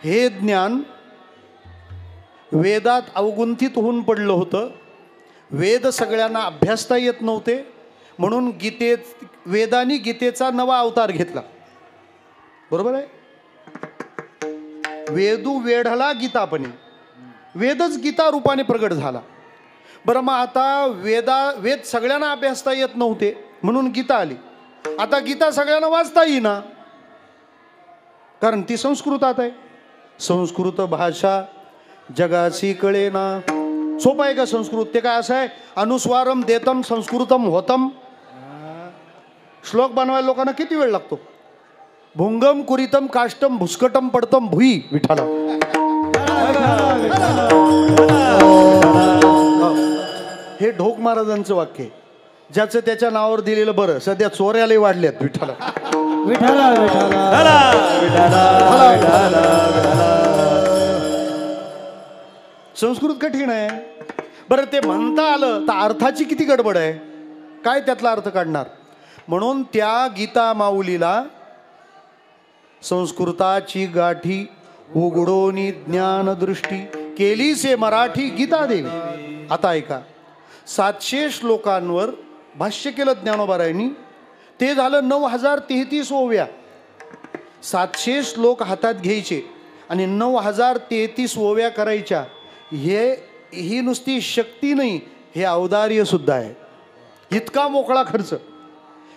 हे ज्ञान वेदात अवगुंठित होऊन पडलं होतं. वेद सगळ्यांना अभ्यासता येत नव्हते, म्हणून वेदांनी गीतेचा नवा अवतार घेतला. बरोबर आहे. वेदू वेढला गीतापणी. वेदच गीता रूपाने प्रगट झाला. बरं मग आता वेद सगळ्यांना अभ्यासता येत नव्हते म्हणून गीता आली. आता गीता सगळ्यांना वाचता येईना कारण ती संस्कृतात आहे. संस्कृत भाषा जगासी कळेना. सोपं आहे का संस्कृत? ते काय असं आहे, अनुस्वारम देतम संस्कृतम होतम. श्लोक बनवायला लोकांना किती वेळ लागतो? भुंगम कुरितम काष्टम भुस्कटम पडतम भुई. विठाला हे ढोक महाराजांचं वाक्य आहे, ज्याचं त्याच्या नावावर दिलेलं बरं. सध्या चोऱ्यालाही वाढल्यात. विठाला विठाला संस्कृत कठीण आहे. बरं ते म्हणता आलं तर अर्थाची किती गडबड आहे, काय त्यातला अर्थ काढणार. म्हणून त्या गीता माऊलीला संस्कृताची गाठी उघडोनी ज्ञानदृष्टी केली से मराठी गीता देवी. आता ऐका, 700 श्लोकांवर भाष्य केलं ज्ञानोबारायांनी. ते झालं 9033 ओव्या. 700 श्लोक हातात घ्यायचे आणि 9033 ओव्या करायच्या. ही नुसती शक्ती नाही, हे औदार्य सुद्धा आहे. इतका मोकळा खर्च.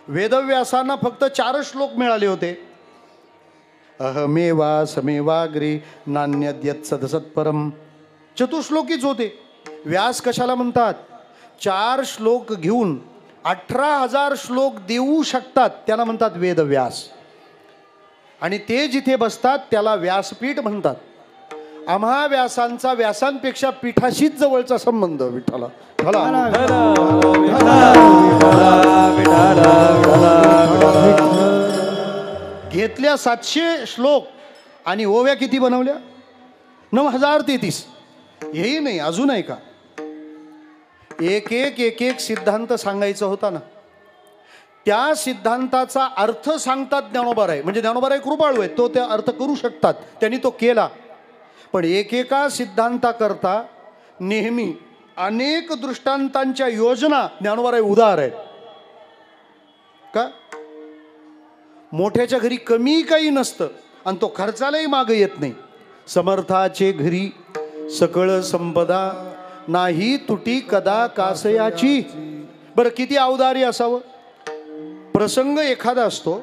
वेदव्यासांना फक्त 4 श्लोक मिळाले होते. अहमेवा समेवाग्रे नान्यद्यत् सदसत्परम. चतुश्लोकीच होते. व्यास कशाला म्हणतात? 4 श्लोक घेऊन 18,000 श्लोक देऊ शकतात, त्याला म्हणतात वेदव्यास. आणि ते जिथे बसतात त्याला व्यासपीठ म्हणतात. आम्हा व्यासांचा व्यासांपेक्षा पीठाशीच जवळचा संबंध. विठ्ठला घेतल्या 700 श्लोक आणि ओव्या किती बनवल्या? 9033. हेही नाही, अजून आहे का? एक एक सिद्धांत सांगायचा होता ना, त्या सिद्धांताचा अर्थ सांगतात ज्ञानोबाराय. म्हणजे ज्ञानोबाराय कृपाळू आहेत, तो त्या अर्थ करू शकतात, त्यांनी तो केला. पण एकेका सिद्धांताकरता नेहमी अनेक दृष्टांतांच्या योजना ज्ञानोबाराय उदार आहेत. का? मोठ्याच्या घरी कमी काही नसतं आणि तो खर्चालाही मागे येत नाही. समर्थाचे घरी सकळ संपदा नाही तुटी कदा कासयाची. बरं किती औदार्य असावं. प्रसंग एखादा असतो,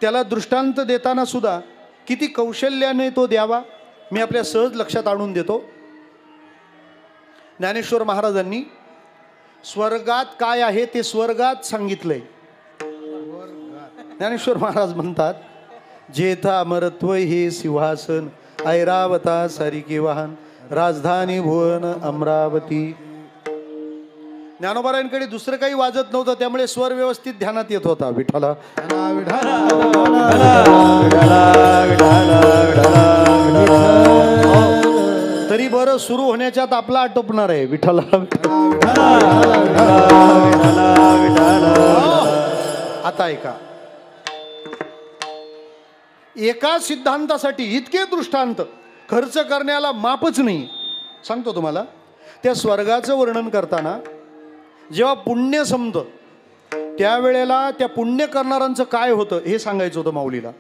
त्याला दृष्टांत देताना सुद्धा किती कौशल्याने तो द्यावा. मी आपल्या सहज लक्षात आणून देतो. ज्ञानेश्वर महाराजांनी स्वर्गात काय आहे ते स्वर्गात सांगितलंय. ज्ञानेश्वर महाराज म्हणतात, जेथा अमरत्व हे सिंहासन ऐरावता सारिके वाहन राजधानी भुवन अमरावती. ज्ञानोबारायांकडे दुसरं काही वाजत नव्हतं, त्यामुळे स्वर व्यवस्थित ध्यानात येत होता. विठाला तरी बरं, सुरू होण्याच्यात आपला आटोपणार आहे. विठाला आता ऐका, एका सिद्धांतासाठी इतके दृष्टांत खर्च करण्याला मापच नाही. सांगतो तुम्हाला, त्या स्वर्गाचं वर्णन करताना जेव्हा पुण्य संपतं त्यावेळेला त्या पुण्य करणाऱ्यांचं काय होतं हे सांगायचं होतं माऊलीला.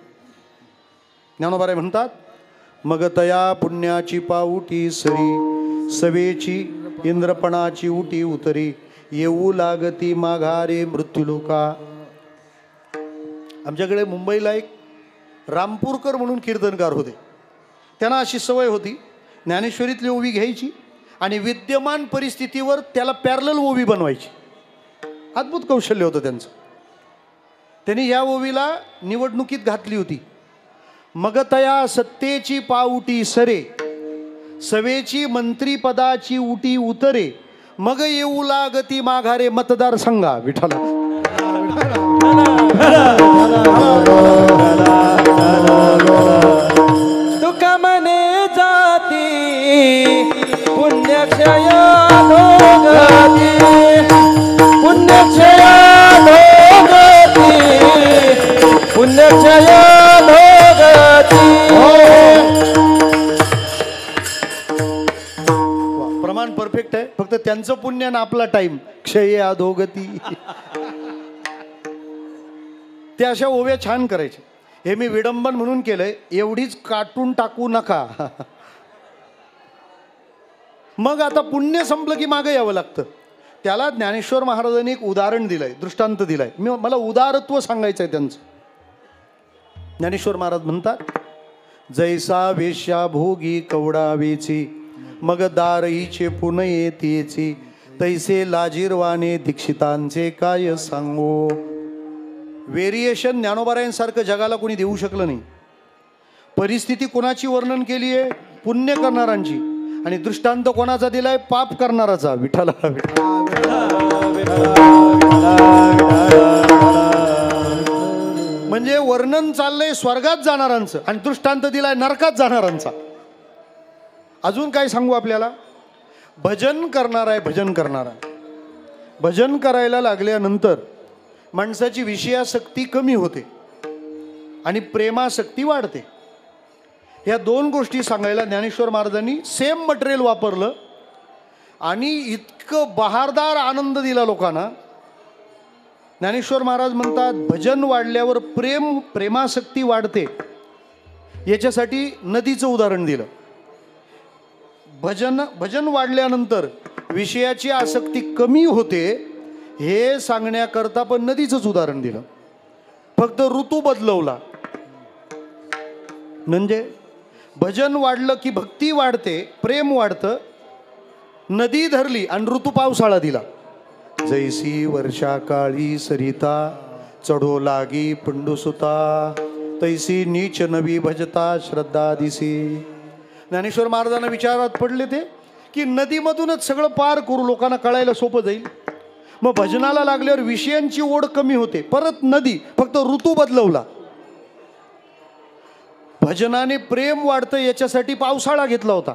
ज्ञानोबाराय म्हणतात, मग तया पुण्याची पाऊटी सरी सवेची इंद्रपणाची उटी उतरी येऊ लागती माघारे मृत्यूलोका. आमच्याकडे मुंबईला एक रामपूरकर म्हणून कीर्तनकार होते. त्यांना अशी सवय होती, ज्ञानेश्वरीतली ओवी घ्यायची आणि विद्यमान परिस्थितीवर त्याला पॅरलल ओवी बनवायची. अद्भुत कौशल्य होतं त्यांचं. त्यांनी या ओवीला निवडणुकीत घातली होती. मग तया सत्तेची पाऊटी सरे सवेची मंत्रीपदाची उटी उतरे मग येऊ लागती माघारे मतदारसंघा. विठाला तुका मने जाती पुण्यक्षय भोगती पुण्यक्षय भोगती पुण्यक्षय भोगती. प्रमाण परफेक्ट आहे, फक्त त्यांचं पुण्य ना आपला टाइम क्षय अधोगती. ते अशा ओव्या छान करायचे. हे मी विडंबन म्हणून केलंय, एवढीच काटून टाकू नका. मग आता पुण्य संपलं की मागं यावं लागतं. त्याला ज्ञानेश्वर महाराजांनी एक उदाहरण दिलंय, दृष्टांत दिलाय. मला उदारत्व सांगायचं आहे त्यांचं. ज्ञानेश्वर महाराज म्हणतात, जैसा वेश्या भोगी कवडावेची, मग दारईचे पुन येतेची, तैसे लाजीरवाने दीक्षितांचे काय सांगो. व्हेरिएशन ज्ञानोबारायांसारखं जगाला कोणी देऊ शकलं नाही. परिस्थिती कोणाची वर्णन केली आहे? पुण्य करणारांची. आणि दृष्टांत कोणाचा दिलाय? पाप करणाराचा. विठ्ठला. म्हणजे वर्णन चाललंय स्वर्गात जाणारांचं आणि दृष्टांत दिलाय नरकात जाणारांचा. अजून काय सांगू आपल्याला? भजन करणार आहे, भजन करणारा. भजन करायला लागल्यानंतर माणसाची विषयासक्ती कमी होते आणि प्रेमासक्ती वाढते. या दोन गोष्टी सांगायला ज्ञानेश्वर महाराजांनी सेम मटेरियल वापरलं आणि इतकं बहारदार आनंद दिला लोकांना. ज्ञानेश्वर महाराज म्हणतात, भजन वाढल्यावर प्रेमासक्ती वाढते. याच्यासाठी नदीचं उदाहरण दिलं. भजन वाढल्यानंतर विषयाची आसक्ती कमी होते हे सांगण्याकरता पण नदीचंच उदाहरण दिलं. फक्त ऋतू बदलवला. म्हणजे भजन वाढलं की भक्ती वाढते, प्रेम वाढतं. नदी धरली आणि ऋतू पावसाळा दिला. जैसी वर्षा काळी सरिता, चढो लागी पंडुसुता, तैसी नीच नवी भजता श्रद्धा दिसी. ज्ञानेश्वर महाराजांना विचारात पडले ते की नदीमधूनच सगळं पार करू, लोकांना कळायला सोपं जाईल. मग भजनाला लागल्यावर विषयांची ओढ कमी होते. परत नदी, फक्त ऋतू बदलवला. भजनाने प्रेम वाढतं याच्यासाठी पावसाळा घेतला होता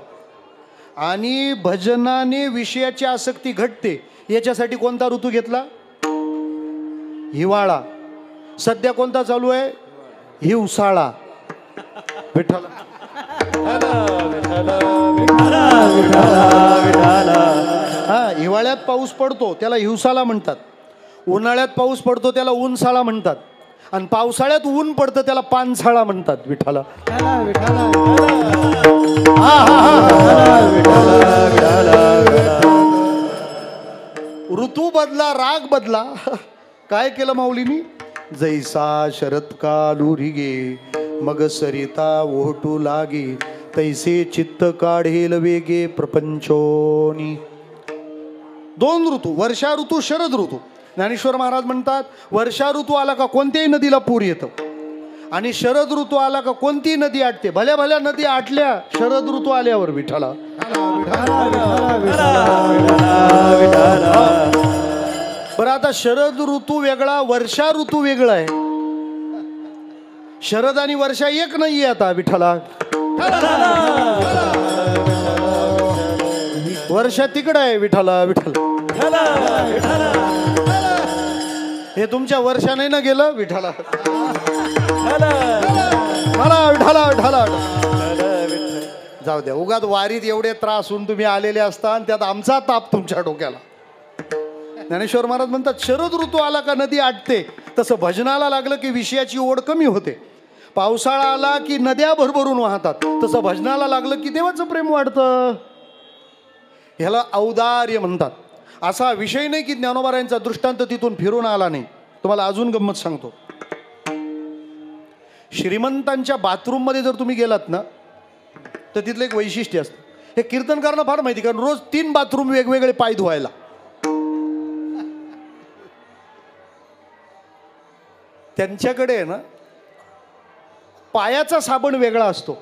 आणि भजनाने विषयाची आसक्ती घटते याच्यासाठी कोणता ऋतू घेतला? हिवाळा. सध्या कोणता चालू आहे? हिवसाळा. विठ्ठल. हा, हिवाळ्यात पाऊस पडतो त्याला हिवसाळा म्हणतात. उन्हाळ्यात पाऊस पडतो त्याला ऊनसाळा म्हणतात. आणि पावसाळ्यात ऊन पडतं त्याला पानसाळा म्हणतात. विठ्ठला. ऋतू बदला, राग बदला. काय केलं माऊलीनी? जैसा शरत्कालू रिगे, मग सरिता ओहटू लागे, तैसे चित्त काढेल वेगे प्रपंचोनी. दोन ऋतू, वर्षा ऋतू, शरद ऋतू. ज्ञानेश्वर महाराज म्हणतात, वर्षा ऋतू आला का कोणत्याही नदीला पूर येतं आणि शरद ऋतू आला का कोणती नदी आटते. भल्या भल्या नदी आटल्या शरद ऋतू आल्यावर. विठ्ठला. बरं, आता शरद ऋतू वेगळा, वर्षा ऋतू वेगळा आहे. शरद आणि वर्षा एक नाहीये आता. विठ्ठला. वर्षा तिकडं आहे. विठ्ठला. विठ्ठला. हे तुमच्या वर्षा नाही ना गेलं. विठ्ठला. जाऊ द्या, उगाच वारीत एवढे त्रास होऊन तुम्ही आलेले असता आणि त्यात आमचा ताप तुमच्या डोक्याला. ज्ञानेश्वर महाराज म्हणतात, शरद ऋतू आला का नदी आटते, तसं भजनाला लागलं की विषयाची ओढ कमी होते. पावसाळा आला की नद्या भरभरून वाहतात, तसं भजनाला लागलं की देवाचं प्रेम वाढतं. ह्याला औदार्य म्हणतात. असा विषय नाही की ज्ञानोबारायांचा दृष्टांत तिथून फिरून आला नाही. तुम्हाला अजून गंमत सांगतो. श्रीमंतांच्या बाथरूम मध्ये जर तुम्ही गेलात ना तर तिथलं एक वैशिष्ट्य असतं. हे कीर्तनकारांना फार माहिती, कारण रोज 3 बाथरूम वेगवेगळे पाय धुवायला. त्यांच्याकडे आहे ना, पायाचा साबण वेगळा असतो,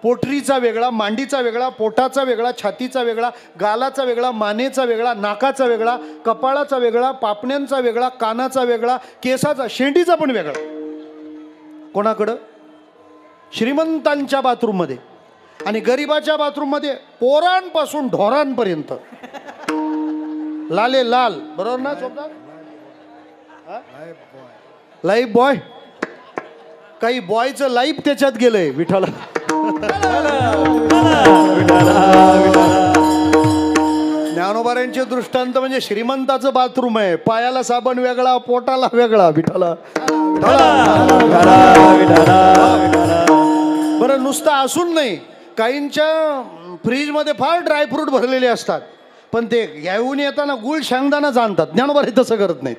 पोटरीचा वेगळा, मांडीचा वेगळा, पोटाचा वेगळा, छातीचा वेगळा, गालाचा वेगळा, मानेचा वेगळा, नाकाचा वेगळा, कपाळाचा वेगळा, पापण्यांचा वेगळा, कानाचा वेगळा, केसाचा, शेंडीचा पण वेगळा. कोणाकडं? श्रीमंतांच्या बाथरूममध्ये. आणि गरिबाच्या बाथरूममध्ये पोरांपासून ढोरांपर्यंत लाले लाल. बरोबर ना शब्दात? Life boy. काही बॉयचं लाईफ त्याच्यात गेलंय. विठ्ठला. ज्ञानोबारांचे दृष्टांत म्हणजे श्रीमंताचं बाथरूम आहे, पायाला साबण वेगळा, पोटाला वेगळा. विठ्ठला. बरं, नुसतं असून नाही, काहींच्या फ्रीजमध्ये फार ड्रायफ्रूट भरलेले असतात, पण ते घेऊन येताना गुळ शेंगदाणा आणतात. ज्ञानोबा हे तसं करत नाहीत.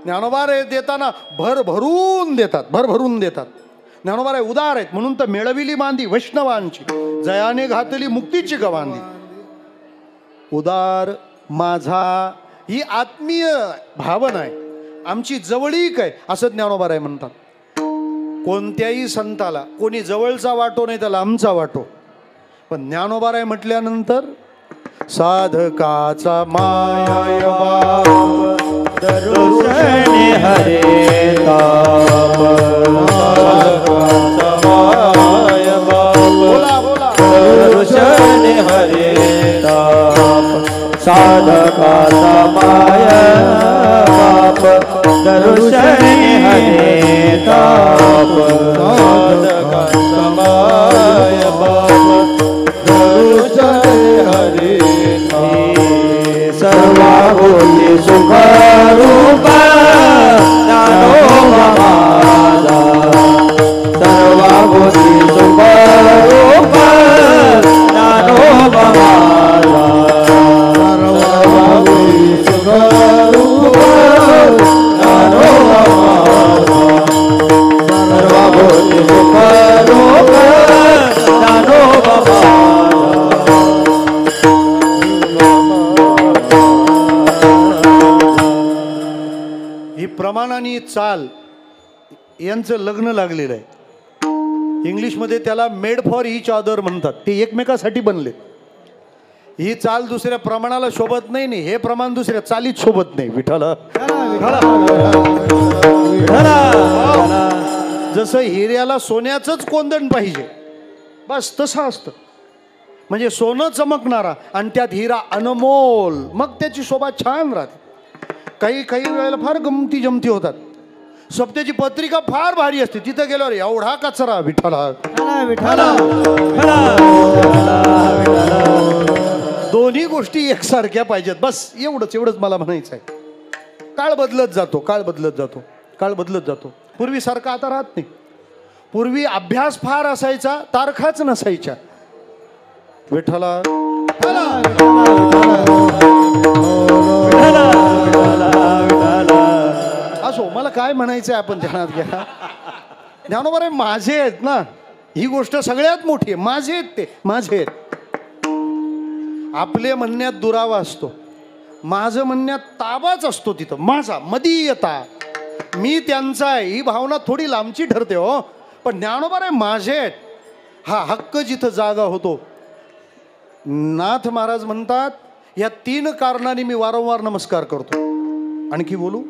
ज्ञानोबा देताना भरभरून देतात. ज्ञानोबा उदार आहेत, म्हणून तर मिळविली मांदी वैष्णवांची, जयाने घातली मुक्तीची गवांदी. उदार माझा ही आत्मीय भावना आहे, आमची जवळीक आहे, असं ज्ञानोबा म्हणतात. कोणत्याही संताला कोणी जवळचा वाटो नाही त्याला आमचा वाटो, पण ज्ञानोबा म्हटल्यानंतर साधकाचा माय बाप दर्शने हरे ताप, साधकाचा माय बाप. बोला बोला. दर्शने हरे ताप, साधकाचा माय बाप. दर्शने हरे ताप, साधकाचा माय बाप. दर्शने हरे सर्वाभूती सुख रूप ज्ञानोबा माझा. सर्वाभूती सुख रूप ज्ञानोबा माझा. सर्वाभूती सुख रूप ज्ञानोबा माझा. सर्वाभूती सुख रूप ज्ञानोबा माझा. प्रमाण आणि चाल यांचं लग्न लागलेलं आहे. इंग्लिशमध्ये त्याला मेड फॉर इच अदर म्हणतात. ते एकमेकासाठी बनले. ही चाल दुसऱ्या प्रमाणाला शोभत नाही, हे प्रमाण दुसऱ्या चालीत शोभत नाही. विठाला जसं हिऱ्याला सोन्याचंच कोंदण पाहिजे, बस तसं असतं. म्हणजे सोनं चमकणारा आणि त्यात हिरा अनमोल, मग त्याची शोभा छान राहते. काही वेळेला फार गमती जमती होतात. सप्त्याची पत्रिका फार भारी असते, तिथं गेल्यावर एवढा कचरा. विठाला दोन्ही गोष्टी एकसारख्या पाहिजेत, बस एवढंच मला म्हणायचं आहे. काळ बदलत जातो. पूर्वी सारखा आता राहत नाही. पूर्वी अभ्यास फार असायचा, तारखाच नसायच्या. विठाला असो, मला काय म्हणायचंय आपण ध्यानात घ्या. ज्ञानोबा माझे आहेत ना, ही गोष्ट सगळ्यात मोठी आहे. माझे आहेत, ते माझे आहेत. आपले म्हणण्यात दुरावा असतो, माझं म्हणण्यात ताबाच असतो. तिथं माझा मदीयता, मी त्यांचा आहे, ही भावना थोडी लांबची ठरते हो. पण ज्ञानोबा माझे आहेत हा हक्क जिथं जागा होतो. नाथ महाराज म्हणतात, या 3 कारणांनी मी वारंवार नमस्कार करतो. आणखी बोलू.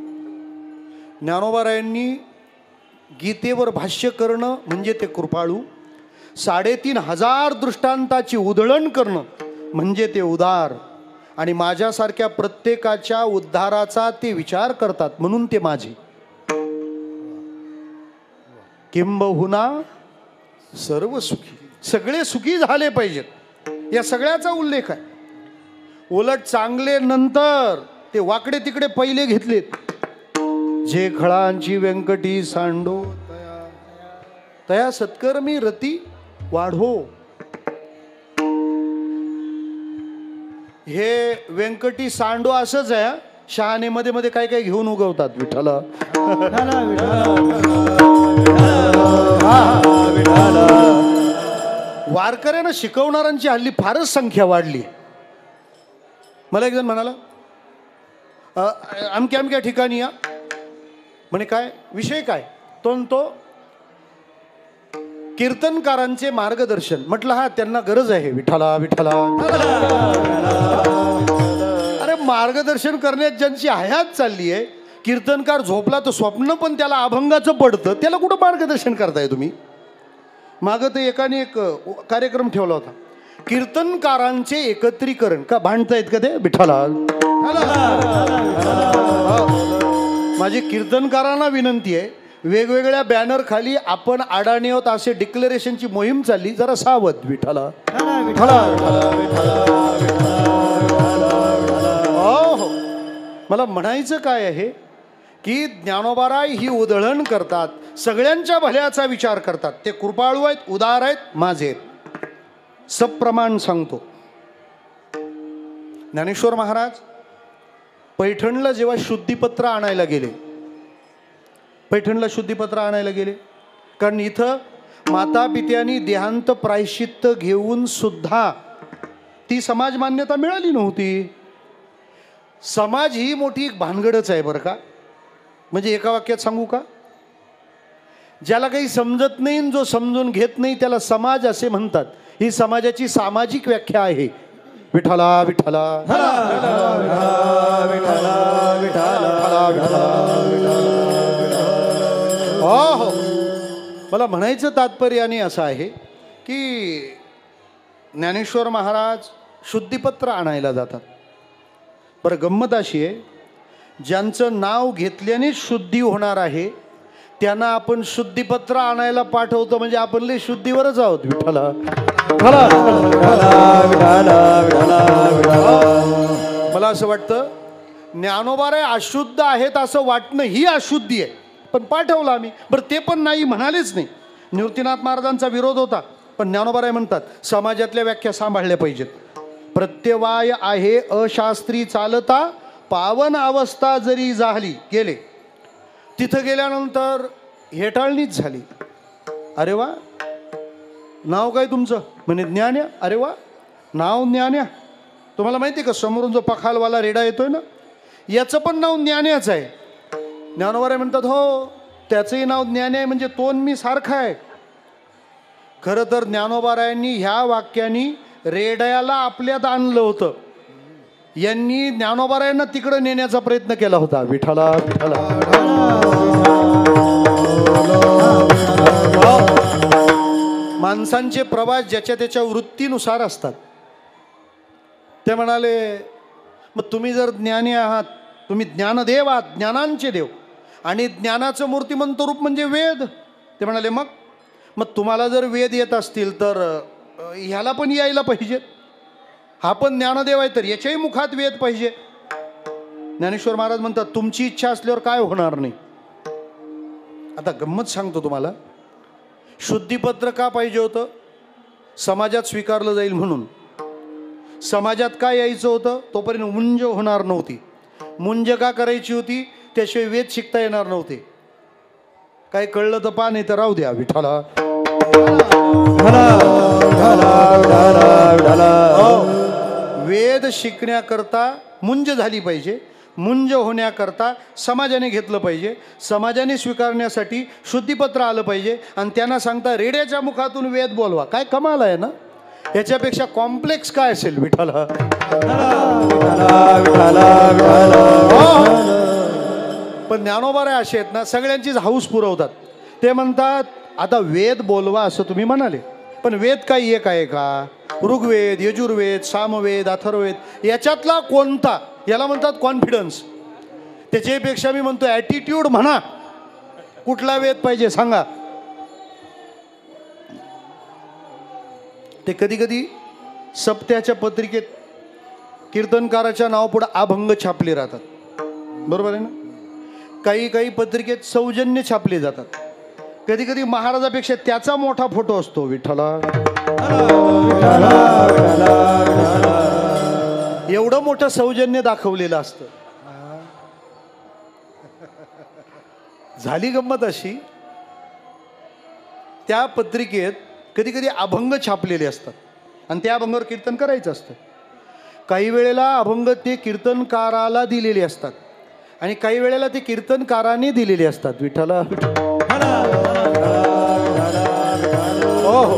ज्ञानोबारायांनी गीतेवर भाष्य करणं म्हणजे ते कृपाळू, 3,500 दृष्टांताची उधळण करणं म्हणजे ते उदार, आणि माझ्यासारख्या प्रत्येकाच्या उद्धाराचा ते विचार करतात, म्हणून ते माझे. किंबहुना सर्व सुखी, सगळे सुखी झाले पाहिजेत, या सगळ्याचा उल्लेख आहे. उलट चांगले नंतर ते वाकडे तिकडे पहिले घेतलेत. जे खळांची व्यंकटी सांडो तया सत्कर्मी रती वाढो. हे व्यंकटी सांडो असंच आहे. शहाणे मध्ये मध्ये काय काय घेऊन उगवतात. विठाला वारकऱ्यांना शिकवणाऱ्यांची हल्ली फारच संख्या वाढली. मला एक जण म्हणाला, अमक्या ठिकाणी या म्हणे. काय विषय काय? तो कीर्तनकारांचे मार्गदर्शन. म्हटलं हा त्यांना गरज आहे. विठाला अरे मार्गदर्शन करण्यात ज्यांची हयात चालली आहे, कीर्तनकार झोपला तर स्वप्न पण त्याला अभंगाचं पडतं, त्याला कुठं मार्गदर्शन करताय तुम्ही? मागं तर एकाने एक कार्यक्रम ठेवला होता, कीर्तनकारांचे एकत्रीकरण. का भांडतायत का ते? विठाला माझी कीर्तनकारांना विनंती आहे, वेगवेगळ्या बॅनर खाली आपण अडाणी आहोत असे डिक्लेरेशनची मोहीम चालली, जरा सावध. विठाला हो. मला म्हणायचं काय आहे की ज्ञानोबाराय ही उधळण करतात, सगळ्यांच्या भल्याचा विचार करतात. ते कृपाळू आहेत, उदार आहेत, माझे आहेत. सप्रमाण सांगतो. ज्ञानेश्वर महाराज पैठणला जेव्हा शुद्धीपत्र आणायला गेले, पैठणला शुद्धीपत्र आणायला गेले, कारण इथं माता पित्यांनी देहांत प्रायश्चित्त घेऊन सुद्धा ती समाज मान्यता मिळाली नव्हती. समाज ही मोठी एक भानगडच आहे बरं का. म्हणजे एका वाक्यात सांगू का, ज्याला काही समजत नाही, जो समजून घेत नाही, त्याला समाज असे म्हणतात. ही समाजाची सामाजिक व्याख्या आहे. विठ्ठला विठ्ठला हो हो. मला म्हणायचं तात्पर्याने असं आहे की ज्ञानेश्वर महाराज शुद्धीपत्र आणायला जातात. बरं, गंमत अशी आहे, ज्यांचं नाव घेतल्यानेच शुद्धी होणार आहे त्यांना आपण शुद्धीपत्र आणायला पाठवतो, म्हणजे आपण लय शुद्धीवरच आहोत. विठ्ठला मला असं वाटतं ज्ञानोबाराय अशुद्ध आहेत असं वाटणं ही अशुद्धी आहे, पण पाठवलं आम्ही. बरं, ते पण नाही म्हणालेच नाही. निवृत्तीनाथ महाराजांचा विरोध होता, पण ज्ञानोबाराय म्हणतात समाजातल्या व्याख्या सांभाळल्या पाहिजेत. प्रत्यवाय आहे अशास्त्री चालता, पावन अवस्था जरी झाली गेले. तिथं गेल्यानंतर हेटाळणीच झाली. अरे वा, नाव काय तुमचं? म्हणे ज्ञान्या. अरे वा, नाव ज्ञान्या. तुम्हाला माहिती आहे का समोरून जो पखालवाला रेडा येतोय ना, याचं पण नाव ज्ञान्याच आहे. ज्ञानोबाराय म्हणतात हो, त्याचंही नाव ज्ञान्या आहे, म्हणजे तो मी सारखा आहे. खरं तर ज्ञानोबारायांनी ह्या वाक्यानी रेड्याला आपल्यात आणलं होतं. यांनी ज्ञानोबारायांना तिकडं नेण्याचा प्रयत्न केला होता. विठ्ठला विठ्ठला. माणसांचे प्रवास ज्याच्या त्याच्या वृत्तीनुसार असतात. ते म्हणाले मग तुम्ही जर ज्ञानी आहात, तुम्ही ज्ञानदेव आहात, ज्ञानांचे देव, आणि ज्ञानाचं मूर्तिमंत रूप म्हणजे वेद. ते म्हणाले मग तुम्हाला जर वेद येत असतील तर ह्याला पण यायला पाहिजे. हा पण ज्ञानदेव आहे तर याच्याही मुखात वेद पाहिजे. ज्ञानेश्वर महाराज म्हणतात तुमची इच्छा असल्यावर काय होणार नाही. आता गंमत सांगतो तुम्हाला. शुद्धीपत्र का पाहिजे होतं? समाजात स्वीकारलं जाईल म्हणून. समाजात काय यायचं होतं? तोपर्यंत मुंज होणार नव्हती. मुंज का करायची होती? त्याशिवाय वेद शिकता येणार नव्हते. काय कळलं तर पा, नाही तर राहू द्या. विठ्ठला वेद शिकण्याकरता मुंज झाली पाहिजे. मुंज होण्याकरता समाजाने घेतलं पाहिजे. समाजाने स्वीकारण्यासाठी शुद्धीपत्र आलं पाहिजे. आणि त्यांना सांगता रेड्याच्या मुखातून वेद बोलवा. काय कमाल आहे ना. याच्यापेक्षा कॉम्प्लेक्स काय असेल. विठ्ठला पण ज्ञानोबाराय असे आहेत ना, सगळ्यांचीच हाऊस पुरवतात. ते म्हणतात आता वेद बोलवा असं तुम्ही म्हणाले, पण वेद काही एक आहे का? ऋग्वेद, यजुर्वेद, सामवेद, अथर्ववेद, याच्यातला कोणता? याला म्हणतात कॉन्फिडन्स. त्याच्यापेक्षा मी म्हणतो ॲटिट्यूड म्हणा. कुठला वेद पाहिजे सांगा. ते कधी कधी सप्त्याच्या पत्रिकेत कीर्तनकाराच्या नावापुढे अभंग छापले राहतात. बरोबर आहे ना. काही काही पत्रिकेत सौजन्य छापले जातात. कधी कधी महाराजापेक्षा त्याचा मोठा फोटो असतो. विठ्ठला एवढं मोठं सौजन्य दाखवलेलं असतं. झाली गंमत अशी, त्या पत्रिकेत कधी कधी अभंग छापलेले असतात आणि त्या अभंगावर कीर्तन करायचं असतं. काही वेळेला अभंग ते कीर्तनकाराला दिलेले असतात आणि काही वेळेला ते कीर्तनकाराने दिलेले असतात. विठ्ठला हो हो.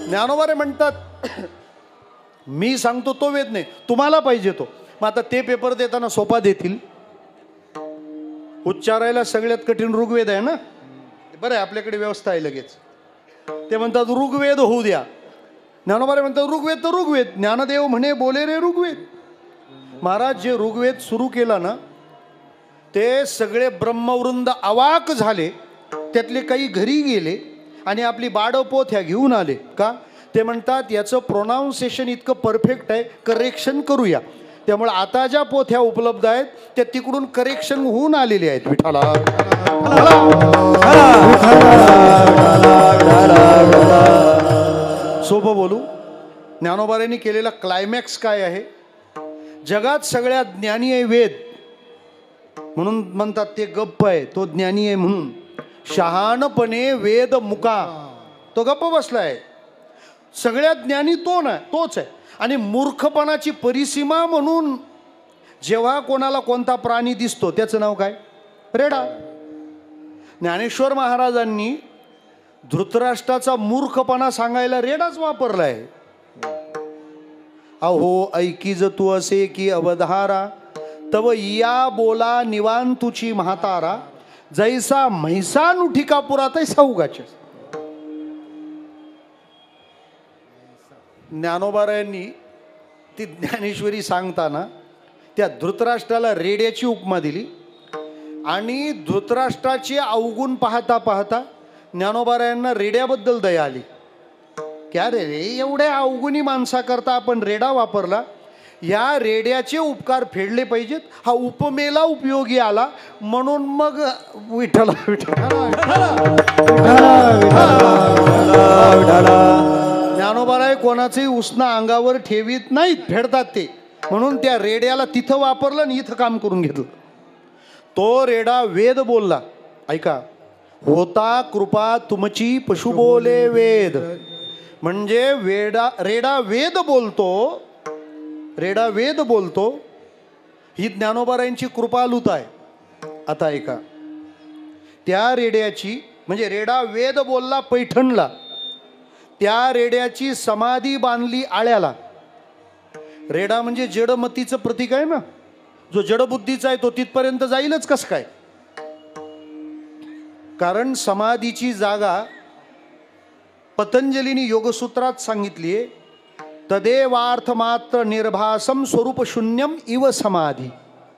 ज्ञानोबाराय म्हणतात मी सांगतो तो वेद नाही, तुम्हाला पाहिजे तो. मग आता ते पेपर देताना सोपा देतील. उच्चारायला सगळ्यात कठीण ऋग्वेद आहे ना. बरं आहे, आपल्याकडे व्यवस्था आहे लगेच. ते म्हणतात ऋग्वेद होऊ द्या. ज्ञानोबाराय म्हणतात ऋग्वेद तर ऋग्वेद. ज्ञानदेव म्हणे बोले रे ऋग्वेद. महाराज जे ऋग्वेद सुरू केला ना, ते सगळे ब्रह्मवृंद अवाक झाले. त्यातले काही घरी गेले आणि आपली बाडपोथ्या घेऊन आले. का? ते म्हणतात याचं प्रोनाऊन्सिएशन इतकं परफेक्ट आहे, करेक्शन करूया. त्यामुळे आता ज्या पोथ्या उपलब्ध आहेत त्या तिकडून करेक्शन होऊन आलेले आहेत. विठ्ठला सोपं बोलू, ज्ञानोबाऱ्यांनी केलेला क्लायमॅक्स काय आहे? जगात सगळ्यात ज्ञानी आहे वेद, म्हणून म्हणतात ते गप्प आहे, तो ज्ञानी आहे म्हणून. शहाणपणे वेद मुका, तो गप्प बसलाय. सगळ्यात ज्ञानी तोच आहे. आणि मूर्खपणाची परिसीमा म्हणून जेव्हा कोणाला कोणता प्राणी दिसतो त्याचं नाव काय? रेडा. ज्ञानेश्वर महाराजांनी धृतराष्ट्राचा मूर्खपणा सांगायला रेडाच वापरलाय. अहो ऐकीज तू असे की अवधारा, तव या बोला निवान तुची म्हातारा, जैसा म्हैसा नुठिकापुरा तैसा उगाच. ज्ञानोबारायांनी ती ज्ञानेश्वरी सांगताना त्या धृतराष्ट्राला रेड्याची उपमा दिली. आणि धृतराष्ट्राचे अवगुण पाहता पाहता ज्ञानोबारायांना रेड्याबद्दल दया आली. क्या रे एवढ्या अवगुणी माणसाकरता आपण रेडा वापरला, या रेड्याचे उपकार फेडले पाहिजेत. हा उपमेला उपयोगी आला म्हणून मग विठ्ठला ज्ञानोबाराय कोणाचंही उसना अंगावर ठेवीत नाहीत, फेडतात ते. म्हणून त्या रेड्याला तिथं वापरलं आणि इथं काम करून घेतलं. तो रेडा वेद बोलला. ऐका, होता कृपा तुमची पशु बोले वेद. म्हणजे रेडा वेद बोलतो, ही ज्ञानोबारायांची कृपालुता आहे. आता ऐका, त्या रेड्याची म्हणजे रेडा वेद बोलला पैठणला, त्या रेड्याची समाधी बांधली आळ्याला. रेडा म्हणजे जडमतीचं प्रतीक आहे ना, जो जडबुद्धीचा आहे तो तिथपर्यंत जाईलच कस काय? कारण समाधीची जागा पतंजलीनी योगसूत्रात सांगितली आहे, तदेवार्थ मात्र निर्भासम स्वरूप शून्यम इव समाधी.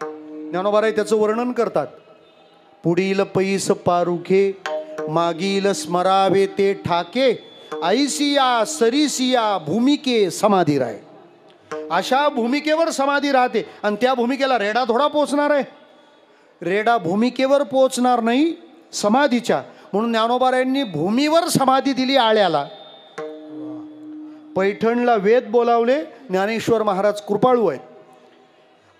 ज्ञानोबाराय त्याचं वर्णन करतात. पुढील पैस पारुखे, मागील स्मरावे ते ठाके, ऐसिया सरिसिया भूमिके समाधी राय. अशा भूमिकेवर समाधी राहते. आणि त्या भूमिकेला रेडा थोडा पोचणार आहे? रेडा भूमिकेवर पोचणार नाही, समाधीच्या. म्हणून ज्ञानोबारायांनी भूमीवर समाधी दिली आळ्याला. पैठणला वेद बोलावले. ज्ञानेश्वर महाराज कृपाळू आहेत.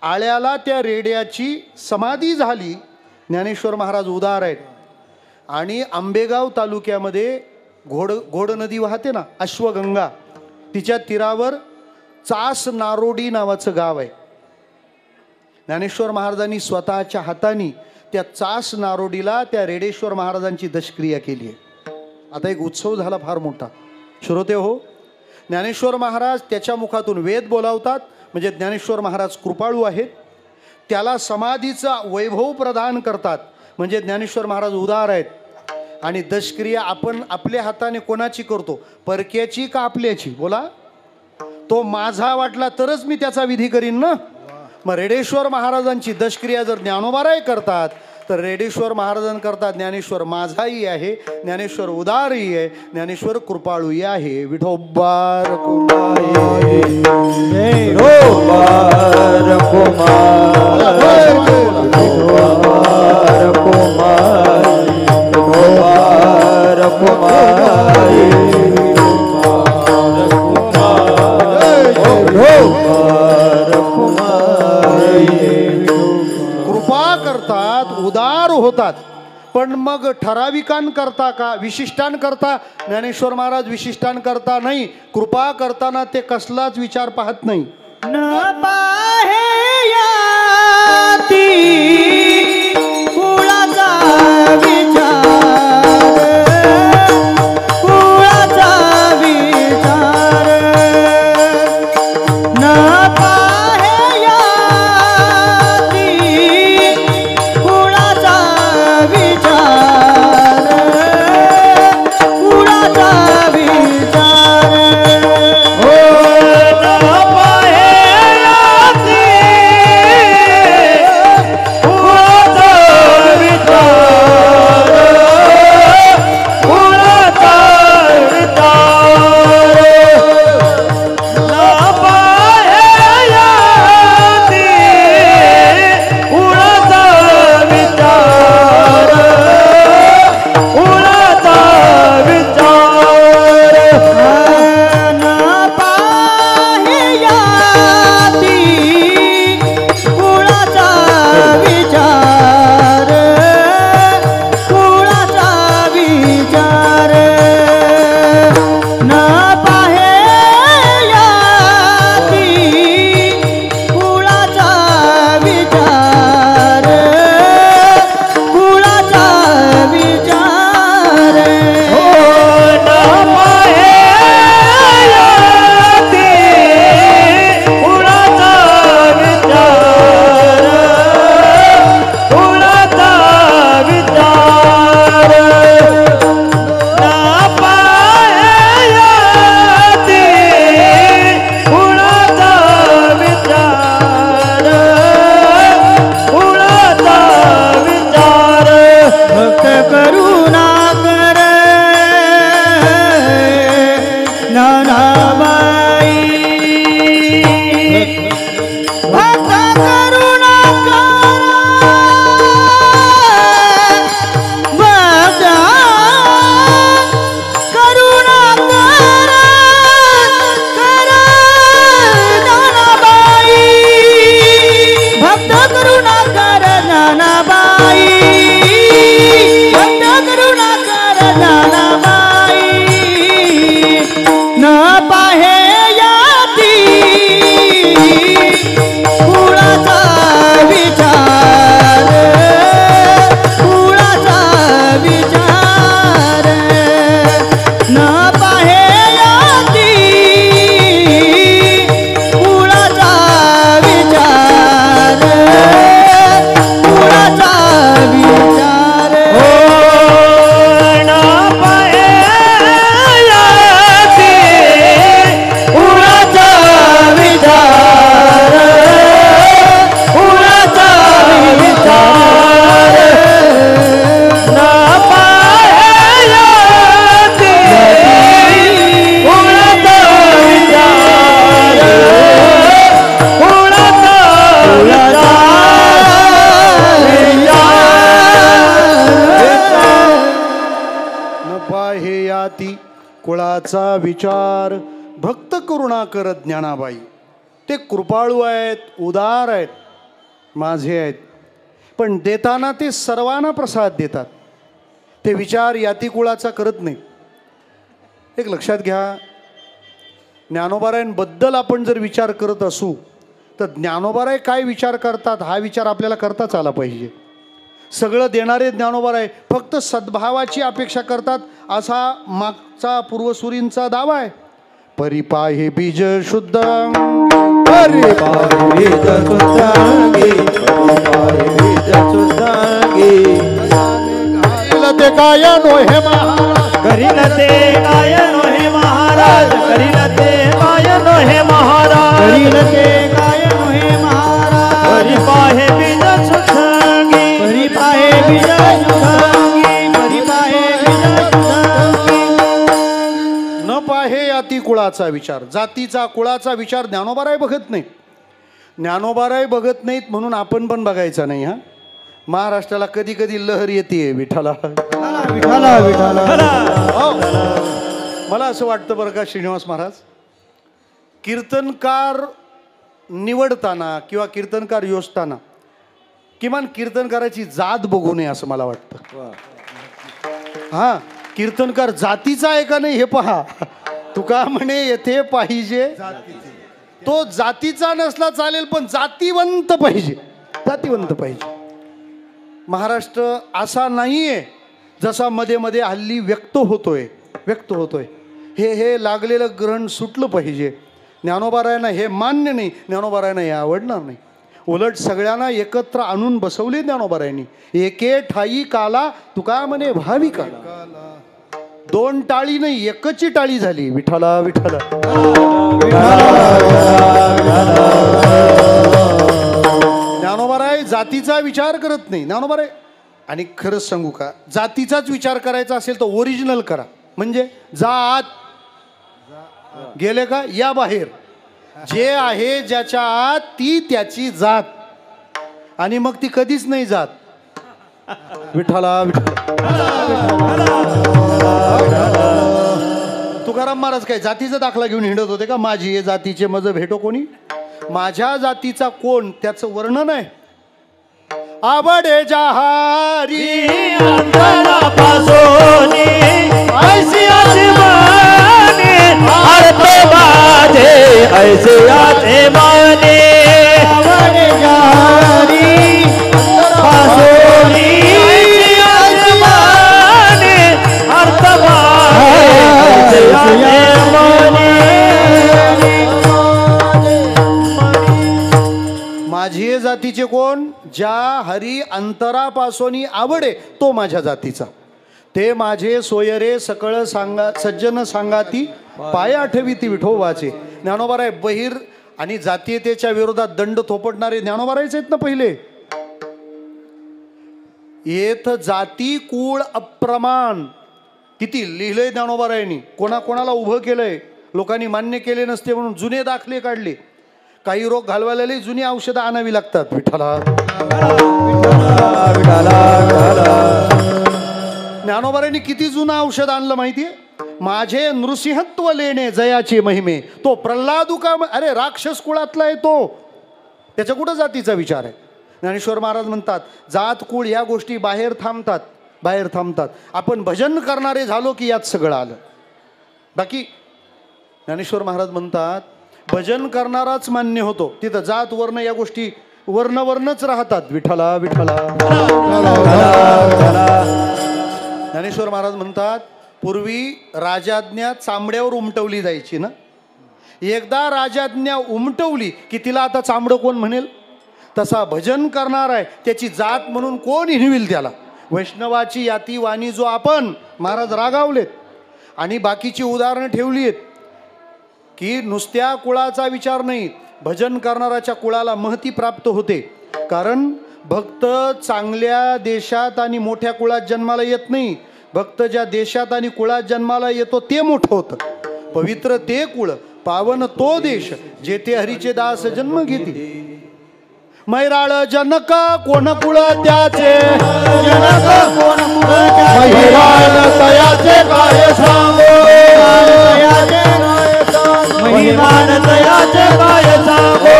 आळ्याला त्या रेड्याची समाधी झाली. ज्ञानेश्वर महाराज उदार आहेत. आणि आंबेगाव तालुक्यामध्ये घोड नदी वाहते ना, अश्वगंगा, तिच्या तीरावर चास नारोडी नावाचं गाव आहे. ज्ञानेश्वर महाराजांनी स्वतःच्या हाताने त्या चास नारोडीला त्या रेडेश्वर महाराजांची दशक्रिया केली आहे. आता एक उत्सव झाला फार मोठा. श्रोते हो, ज्ञानेश्वर महाराज त्याच्या मुखातून वेद बोलावतात. म्हणजे ज्ञानेश्वर महाराज कृपाळू आहेत. त्याला समाधीचा वैभव प्रदान करतात. म्हणजे ज्ञानेश्वर महाराज उदार आहेत. आणि दशक्रिया आपण आपल्या हाताने कोणाची करतो? परक्याची का आपल्याची? बोला. तो माझा वाटला तरच मी त्याचा विधी करीन ना. मग रेडेश्वर महाराजांची दशक्रिया जर ज्ञानोबाराय करतात तर रेडेश्वर महाराजांकरता ज्ञानेश्वर माझाही आहे, ज्ञानेश्वर उदारही आहे, ज्ञानेश्वर कृपाळूही आहे. विठोबार कुमारी, विठोबार कुमारी, विठोबार कुमारी, विठोबार कुमारी, कृपा करतात, उदार होतात. पण मग ठराविकां करता का विशिष्टां करता? ज्ञानेश्वर महाराज विशिष्टां करता नाही. कृपा करताना ते कसलाच विचार पाहत नाही. न पाहे याती कुळाचा विचार, कुळाचा विचार. न पाहे याती कुळाचा विचार, कुळाचा विचार. हो न पाहे याती करुणा कर ज्ञानाबाई भक्त करुणा कर भक्त करुणा कर ज्ञानाबाई भक्त करुणा कर ज्ञानाबाई भक्त करुणा कर ज्ञानाबाई न पाहे याती कुळाचा विचार कुळाचा विचार न पाहे याती कुळाचा विचार कुळाचा विचार हो न पाहे याती कुळाचा विचार कुळाचा विचार न पाहे याती कुळाचा विचार कुळाचा न पाहे याती कुळाचा विचार भक्त करुणा करत ज्ञानाबाई. ते कृपाळू आहेत, उदार आहेत, माझे आहेत, पण देताना ते सर्वांना प्रसाद देतात. ते विचार याती कुळाचा करत नाही. एक लक्षात घ्या, ज्ञानोबारायांबद्दल आपण जर विचार करत असू तर ज्ञानोबाराय काय विचार करतात हा विचार आपल्याला करताच आला पाहिजे. सगळं देणारे ज्ञानोबाराय फक्त सद्भावाची अपेक्षा करतात असा मागचा पूर्वसुरींचा दावा आहे. परिपाहे बीज शुद्ध परिपाहे बीज शुद्धांगी परिपाहे बीज शुद्धांगी ते काय नोहे महाराज करील ते काय नोहे महाराज करील ते काय नोहे महाराज करील ते काय नोहे महाराज परिपाहे बीज सुधांगी परिपाहे बीज सुधांगी परिपाहे बीज सुधांगी न पाहे याती कुळाचा विचार. जातीचा कुळाचा विचार ज्ञानोबाराय बघत नाहीत. ज्ञानोबाराय बघत नाहीत म्हणून आपण पण बघायचा नाही. हा महाराष्ट्राला कधी कधी लहर येते विठाला विठाला विठाला. मला असं वाटतं बरं का श्रीनिवास महाराज, कीर्तनकार निवडताना किंवा कीर्तनकार योजताना किमान कीर्तनकाराची जात बघू नये असं मला वाटतं. हा कीर्तनकार जातीचा आहे का नाही हे पहा. तुका म्हणे येथे पाहिजे तो जातीचा नसला चालेल पण जातीवंत पाहिजे, जातीवंत पाहिजे. महाराष्ट्र असा नाहीये जसा मध्ये मध्ये हल्ली व्यक्त होतोय. हे लागलेलं ग्रहण सुटलं पाहिजे. ज्ञानोबारायांना हे मान्य नाही, ज्ञानोबारायांना हे आवडणार नाही. उलट सगळ्यांना एकत्र आणून बसवले ज्ञानोबारायांनी. एके ठाई काला तुका म्हणे भावी काला. दोन टाळी नाही एकची टाळी झाली. विठाला विठाला. ज्ञानोबाराय जातीचा विचार करत नाही ज्ञानोबाराय. आणि खरंच सांगू का, जातीचाच विचार करायचा असेल तर ओरिजिनल करा. म्हणजे जात गेले का या बाहेर जे आहे ज्याच्या आत ती त्याची जात आणि मग ती कधीच नाही जात. विठाला तुकाराम महाराज काय जातीचा दाखला घेऊन हिंडत होते का? माझी हे जातीचे मज भेटो कोणी. माझ्या जातीचा कोण त्याचं वर्णन आहे. आवडे जहारी अंतरापासून ऐसी आसमाने अर्थ माझे ऐसे आसमाने आवडे जहारी अंतरापासून ऐसी आसमाने अर्थ माझे ऐसे आसमाने. माझी जातीचे कोण? ज्या हरी अंतरापासून आवडे तो माझ्या जातीचा. ते माझे सोयरे सकळ सांगा सज्जन सांगाती पाय आठवीती विठोबाचे. ज्ञानोबाराय बहिर आणि जातीयतेच्या विरोधात दंड थोपटणारे ज्ञानोबारायच आहेत ना पहिले. येथ जाती कुळ अप्रमाण. किती लिहिलंय ज्ञानोबारायांनी, कोणाकोणाला उभं केलंय, लोकांनी मान्य केले नसते म्हणून जुने दाखले काढले. काही रोग घालवायला जुनी औषधं आणावी लागतात. विठ्ठला ज्ञानोबारायांनी किती जुनं औषध आणलं माहितीये? माझे नृसिंहत्व लेणे जयाचे महिमे. तो प्रल्हादुका, अरे राक्षस कुळातला आहे तो, त्याच्या कुठं जातीचा विचार आहे? ज्ञानेश्वर महाराज म्हणतात जात कुळ या गोष्टी बाहेर थांबतात. आपण भजन करणारे झालो की यात सगळं आलं. बाकी ज्ञानेश्वर महाराज म्हणतात भजन करणाराच मान्य होतो, तिथं जात वर्ण या गोष्टी वर्णच राहतात. विठ्ठला विठ्ठला. ज्ञानेश्वर महाराज म्हणतात पूर्वी राजाज्ञा चांबड्यावर उमटवली जायची ना, एकदा राजाज्ञा उमटवली की तिला आता चांबडं कोण म्हणेल? तसा भजन करणार आहे त्याची जात म्हणून कोण हिणविल त्याला? वैष्णवाची याती वाणी जो आपण महाराज रागावलेत. आणि बाकीची उदाहरणं ठेवली आहेत की नुसत्या कुळाचा विचार नाही, भजन करणाऱ्याच्या कुळाला महती प्राप्त होते. कारण भक्त चांगल्या देशात आणि मोठ्या कुळात जन्माला येत नाही, भक्त ज्या देशात आणि कुळात जन्माला येतो ते मोठं होतं. पवित्र ते कुळ, पावन तो देश, जेथे हरीचे दास जन्म घेते. मैराळ जनक कोण कुळ त्याचे, जनक कोण कुळ मैराळ तयाचे काय सांगो, महिमान तयाचे काय सांगो.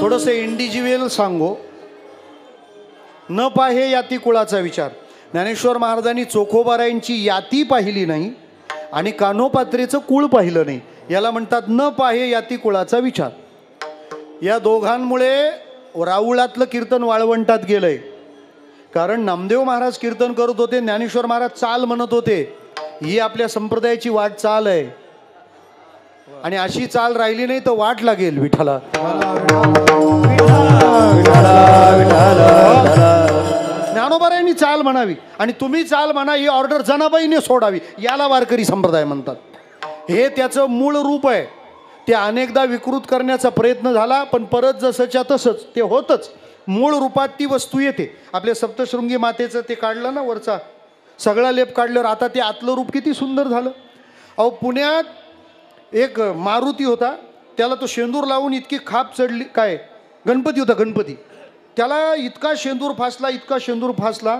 थोडंसं इंडिव्हिज्युअल सांगो. न पाहे याती कुळाचा विचार. ज्ञानेश्वर महाराजांनी चोखोबारायांची याती पाहिली नाही आणि कान्होपात्रेचं कुळ पाहिलं नाही, याला म्हणतात न पाहे याती कुळाचा विचार. या दोघांमुळे राऊळातलं कीर्तन वाळवंटात गेलंय. कारण नामदेव महाराज कीर्तन करत होते, ज्ञानेश्वर महाराज चाल म्हणत होते. ही आपल्या संप्रदायाची वाट चाल आहे आणि अशी चाल राहिली नाही तर वाट लागेल. विठ्ठला ज्ञानोबारायांनी चाल म्हणावी आणि तुम्ही चाल म्हणा, ही ऑर्डर जनाबाईने सोडावी, याला वारकरी संप्रदाय म्हणतात. हे त्याचं मूळ रूप आहे. ते अनेकदा विकृत करण्याचा प्रयत्न झाला पण परत जसंच्या तसंच ते होतच. मूळ रूपात ती वस्तू येते. आपल्या सप्तशृंगी मातेचं ते काढलं ना, वरचा सगळा लेप काढल्यावर आता ते आतलं रूप किती सुंदर झालं. अहो पुण्यात एक मारुती होता, त्याला तो शेंदूर लावून इतकी खाप चढली. काय गणपती होता, गणपती, त्याला इतका शेंदूर फासला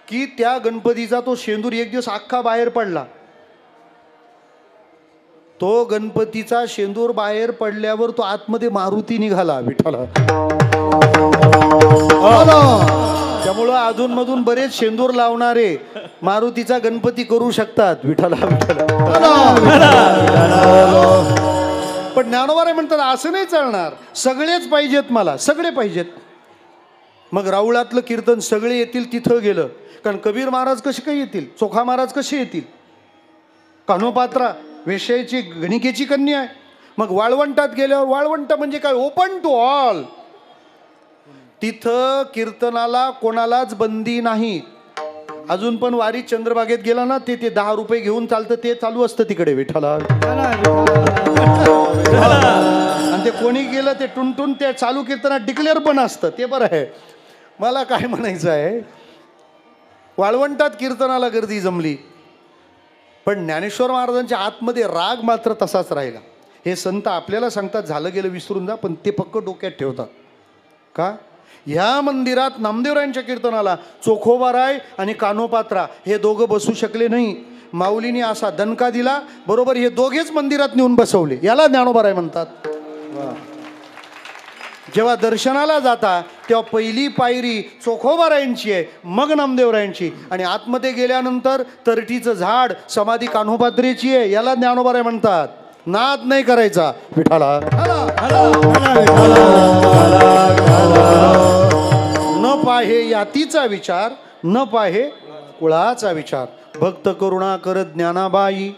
की त्या गणपतीचा तो शेंदूर एक दिवस अख्खा बाहेर पडला. तो गणपतीचा शेंदूर बाहेर पडल्यावर तो आतमध्ये मारुती निघाला. विठ्ठला त्यामुळं अधूनमधून बरेच शेंदूर लावणारे मारुतीचा गणपती करू शकतात. विठ्ठला पण ज्ञानोबाराय म्हणतात असं नाही चालणार, सगळेच पाहिजेत, मला सगळे पाहिजेत. मग राऊळातलं कीर्तन सगळे येतील तिथं गेलं. कारण कबीर महाराज कसे काय येतील, चोखा महाराज कसे येतील, कान्होपात्रा वेश्याची गणिकेची कन्या आहे. मग वाळवंटात गेल्यावर, वाळवंट म्हणजे काय, ओपन टू ऑल. तिथं कीर्तनाला कोणालाच बंदी नाही. अजून पण वारी चंद्रभागेत गेला ना, ते 10 रुपये घेऊन चालतं, ते चालू असतं तिकडे. विठ्ठला आणि ते कोणी गेलं ते टुनटुन ते चालू कीर्तनात डिक्लेअर पण असतं, ते बरं आहे. मला काय म्हणायचं आहे, वाळवंटात कीर्तनाला गर्दी जमली पण ज्ञानेश्वर महाराजांच्या आतमध्ये राग मात्र तसाच राहिला. हे संत आपल्याला सांगतात झालं गेलं विसरून जा, पण ते पक्क डोक्यात ठेवतात. का ह्या मंदिरात नामदेवरायांच्या कीर्तनाला चोखोबाराय आणि कान्होपात्रा हे दोघं बसू शकले नाही. माऊलीने असा दणका दिला, बरोबर हे दोघेच मंदिरात नेऊन बसवले. याला ज्ञानोबाराय म्हणतात. जेव्हा दर्शनाला जाता तेव्हा पहिली पायरी चोखोबारायांची आहे, मग नामदेवरायांची, आणि आतमध्ये गेल्यानंतर तरटीचं झाड समाधी कान्होपात्रेची आहे. याला ज्ञानोबाराय म्हणतात. नाद नाही करायचा. विठाला न पाहे यातीचा विचार, न पाहे कुळाचा विचार. भक्त करुणा करत ज्ञानाबाई,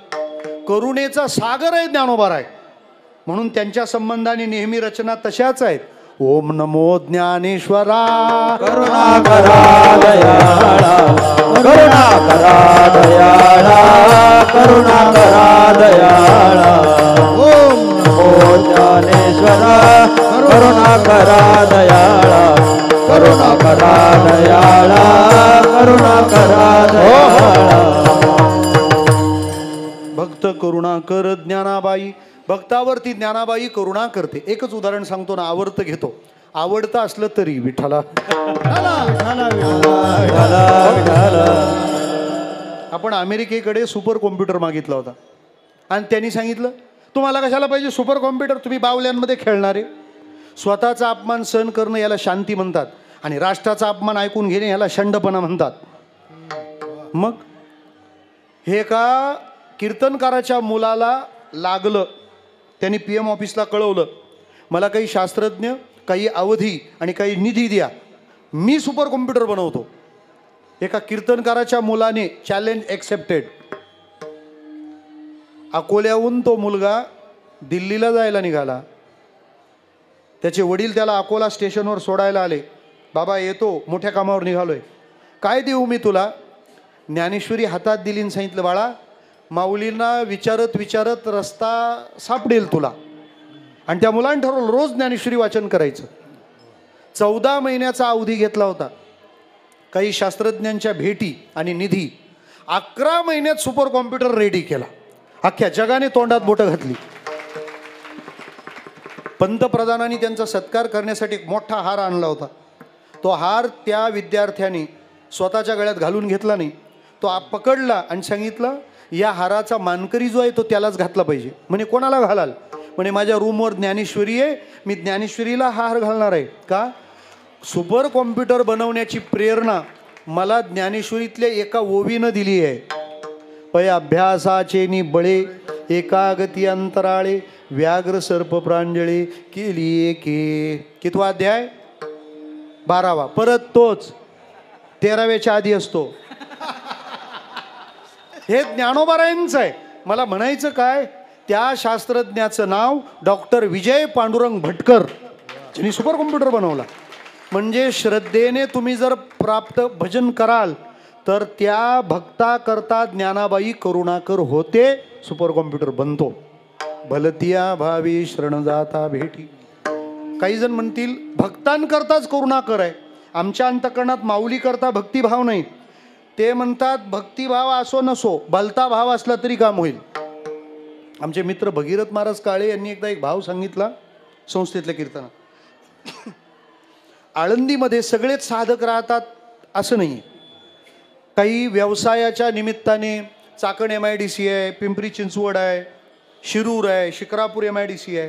करुणेचा सागर आहे ज्ञानोबाराय, म्हणून त्यांच्या संबंधाने नेहमी रचना तशाच आहेत. ओम नमो ज्ञानेश्वरा, करुणा करा दयाळा, करुणा करा दयाळा, करुणा करा दयाळा. ओम नमो ज्ञानेश्वरा, करुणा करा दयाळा, करुणा करा दयाळा, करुणा करा दयाळा. भक्त करुणा कर ज्ञानाबाई. भक्तावरती ज्ञानाबाई करुणा करते. एकच उदाहरण सांगतो ना, आवडतं घेतो. आवडतं असलं तरी विठ्ठला आपण अमेरिकेकडे सुपर कॉम्प्युटर मागितला होता आणि त्यांनी सांगितलं तुम्हाला कशाला पाहिजे सुपर कॉम्प्युटर, तुम्ही बावल्यांमध्ये खेळणारे. स्वतःचा अपमान सहन करणं याला शांती म्हणतात आणि राष्ट्राचा अपमान ऐकून घेणे याला शंडपणा म्हणतात. मग हे का कीर्तनकाराच्या मुलाला लागलं, त्यांनी PM ऑफिसला कळवलं मला काही शास्त्रज्ञ, काही अवधी आणि काही निधी द्या, मी सुपर कॉम्प्युटर बनवतो. एका कीर्तनकाराच्या मुलाने चॅलेंज ॲक्सेप्टेड. अकोल्याहून तो मुलगा दिल्लीला जायला निघाला. त्याचे वडील त्याला अकोला स्टेशनवर सोडायला आले. बाबा येतो, मोठ्या कामावर निघालोय. काय देऊ मी तुला? ज्ञानेश्वरी हातात दिली आणि सांगितलं बाळा माऊलींना विचारत विचारत रस्ता सापडेल तुला. आणि त्या मुलांनी ठरवलं रोज ज्ञानेश्वरी वाचन करायचं. 14 महिन्याचा अवधी घेतला होता. काही शास्त्रज्ञांच्या भेटी आणि निधी. 11 महिन्यात सुपर कॉम्प्युटर रेडी केला. अख्ख्या जगाने तोंडात बोटं घातली. पंतप्रधानांनी त्यांचा सत्कार करण्यासाठी एक मोठा हार आणला होता. तो हार त्या विद्यार्थ्याने स्वतःच्या गळ्यात घालून घेतला नाही. तो पकडला आणि सांगितलं या हाराचा मानकरी जो आहे तो त्यालाच घातला पाहिजे. म्हणे कोणाला घालाल? म्हणे माझ्या रूमवर ज्ञानेश्वरी आहे, मी ज्ञानेश्वरीला हा हार घालणार आहे. का? सुपर कॉम्प्युटर बनवण्याची प्रेरणा मला ज्ञानेश्वरीतल्या एका ओवीनं दिली आहे. पै अभ्यासाचे नि बळे एकागती अंतराळे व्याघ्र सर्प प्रांजळे केली एके. कितवा अध्याय? 12वा. परत तोच 13व्याच्या आधी असतो. हे ज्ञानोबारायांचं आहे. मला म्हणायचं काय, त्या शास्त्रज्ञाचं नाव डॉक्टर विजय पांडुरंग भटकर, ज्यांनी सुपर कॉम्प्युटर बनवला. म्हणजे श्रद्धेने तुम्ही जर प्राप्त भजन कराल तर त्या भक्ताकरता ज्ञानाबाई करुणाकर होते, सुपर कॉम्प्युटर बनतो. भलतिया भावी शरण जाता भेटी. काही जण म्हणतील भक्तांकरताच करुणाकर आहे, आमच्या अंतकरणात माऊली करता भक्तिभाव नाही. ते म्हणतात भक्तिभाव असो नसो, भलता भाव असला तरी काम होईल. आमचे मित्र भगीरथ महाराज काळे यांनी एकदा एक भाव सांगितला संस्थेतल्या कीर्तनात. आळंदीमध्ये सगळेच साधक राहतात असं नाही. काही व्यवसायाच्या निमित्ताने चाकण MIDC आहे, पिंपरी चिंचवड आहे, शिरूर आहे, शिक्रापूर MIDC आहे,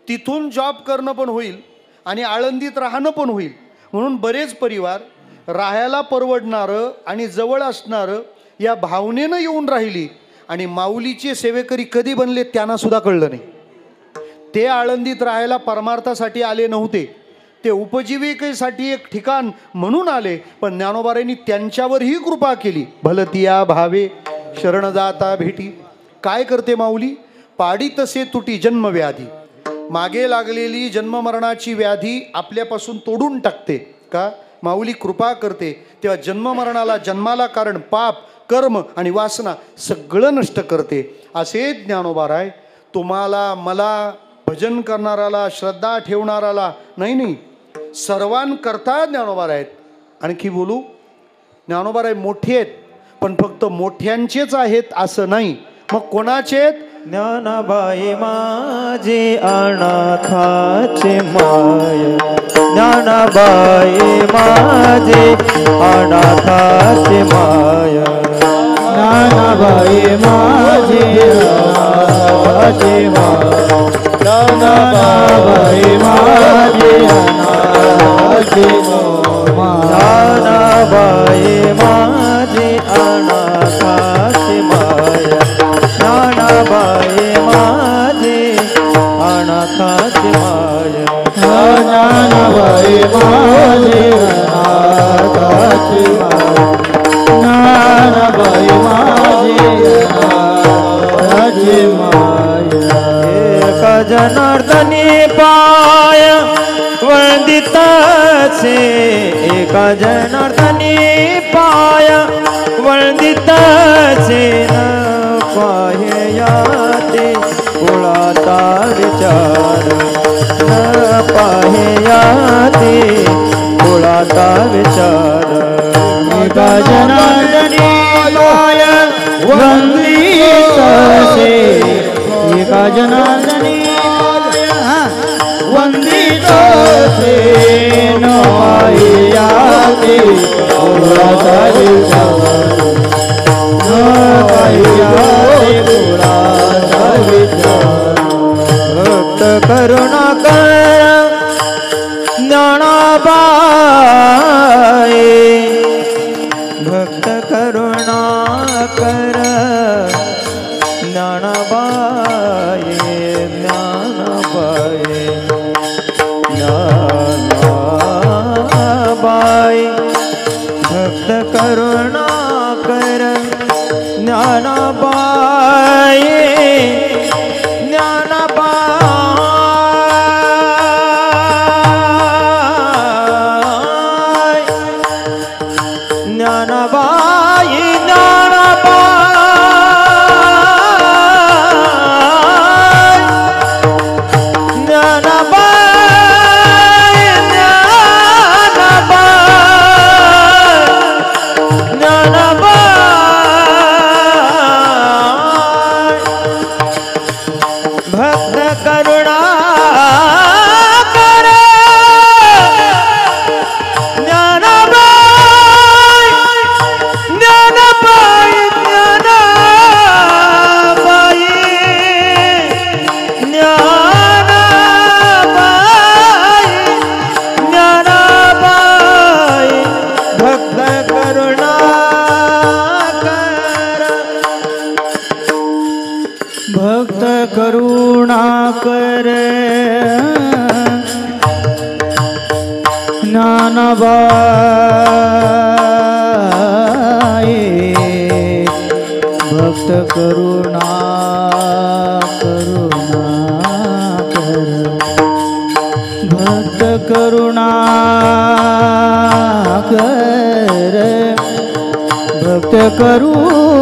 तिथून जॉब करणं पण होईल आणि आळंदीत राहणं पण होईल. म्हणून बरेच परिवार राहायला परवडणारं आणि जवळ असणारं या भावनेनं येऊन राहिली आणि माऊलीचे सेवेकरी कधी बनले त्यांना सुद्धा कळलं नाही. ते आळंदीत राहायला परमार्थासाठी आले नव्हते, ते उपजीविकेसाठी एक ठिकाण म्हणून आले. पण ज्ञानोबारायांनी त्यांच्यावरही कृपा केली. भलतिया भावे शरण जाता भेटी. काय करते माऊली? पाडी तसे तुटी जन्मव्याधी. मागे लागलेली जन्ममरणाची व्याधी आपल्यापासून तोडून टाकते. का? माऊली कृपा करते तेव्हा जन्ममरणाला, जन्माला कारण पाप, कर्म आणि वासना सगळं नष्ट करते. असे ज्ञानोबाराय तुम्हाला, मला, भजन करणाराला, श्रद्धा ठेवणाराला नाही, सर्वांकरता ज्ञानोबाराय आहेत. आणखी बोलू, ज्ञानोबाराय मोठे आहेत पण फक्त मोठ्यांचेच आहेत असं नाही. मग कोणाचे आहेत? ज्ञानाबाई माझे अनाथाचे माय. ज्ञानाबाई माझे अनाथाचे माय. ज्ञानाबाई माझे अनाथाचे माय. ज्ञानाबाई माझे अनाथाचे माय. ज्ञानाबाई माझे अनाथाचे माय. ज्ञानाबाई माझे अनाथाचे माय. ज्ञानाबाई माझे अनाथाचे माय. ज्ञानाबाई माझे अनाथाचे माय. एका जनार्दनी पाय वंदिताचे. एका जनार्दनी पाय वंदिताचे. पाह्याते कुळाचा विचार. न पाह्याते कुळाचा विचार एका जनार्दनी माय वंदितसे एका जनार्दनी वंदितसे न पाहियाते कुळाचा विचार न पाहियाते कुळाचा विचार भक्त करुणाकर ज्ञानाबाई भक्त करुणाकर ज्ञानाबाई ज्ञानाबाई ज्ञानाबाई भक्त करुणाकर ज्ञानाबाई ज्ञानाबाई भक्त करुणाकर भक्त करुणाकर ज्ञानाबाई भक्त करुणाकर भक्त करुणाकर भक्त करुणाकर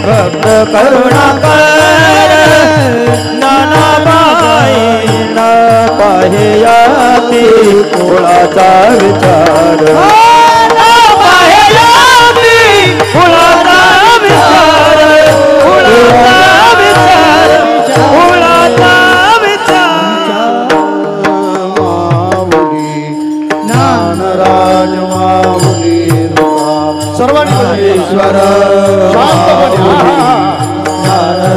भक्त करुणाकर ज्ञानाबाई न पाहियाती कुळाचा विचार सर्वांनी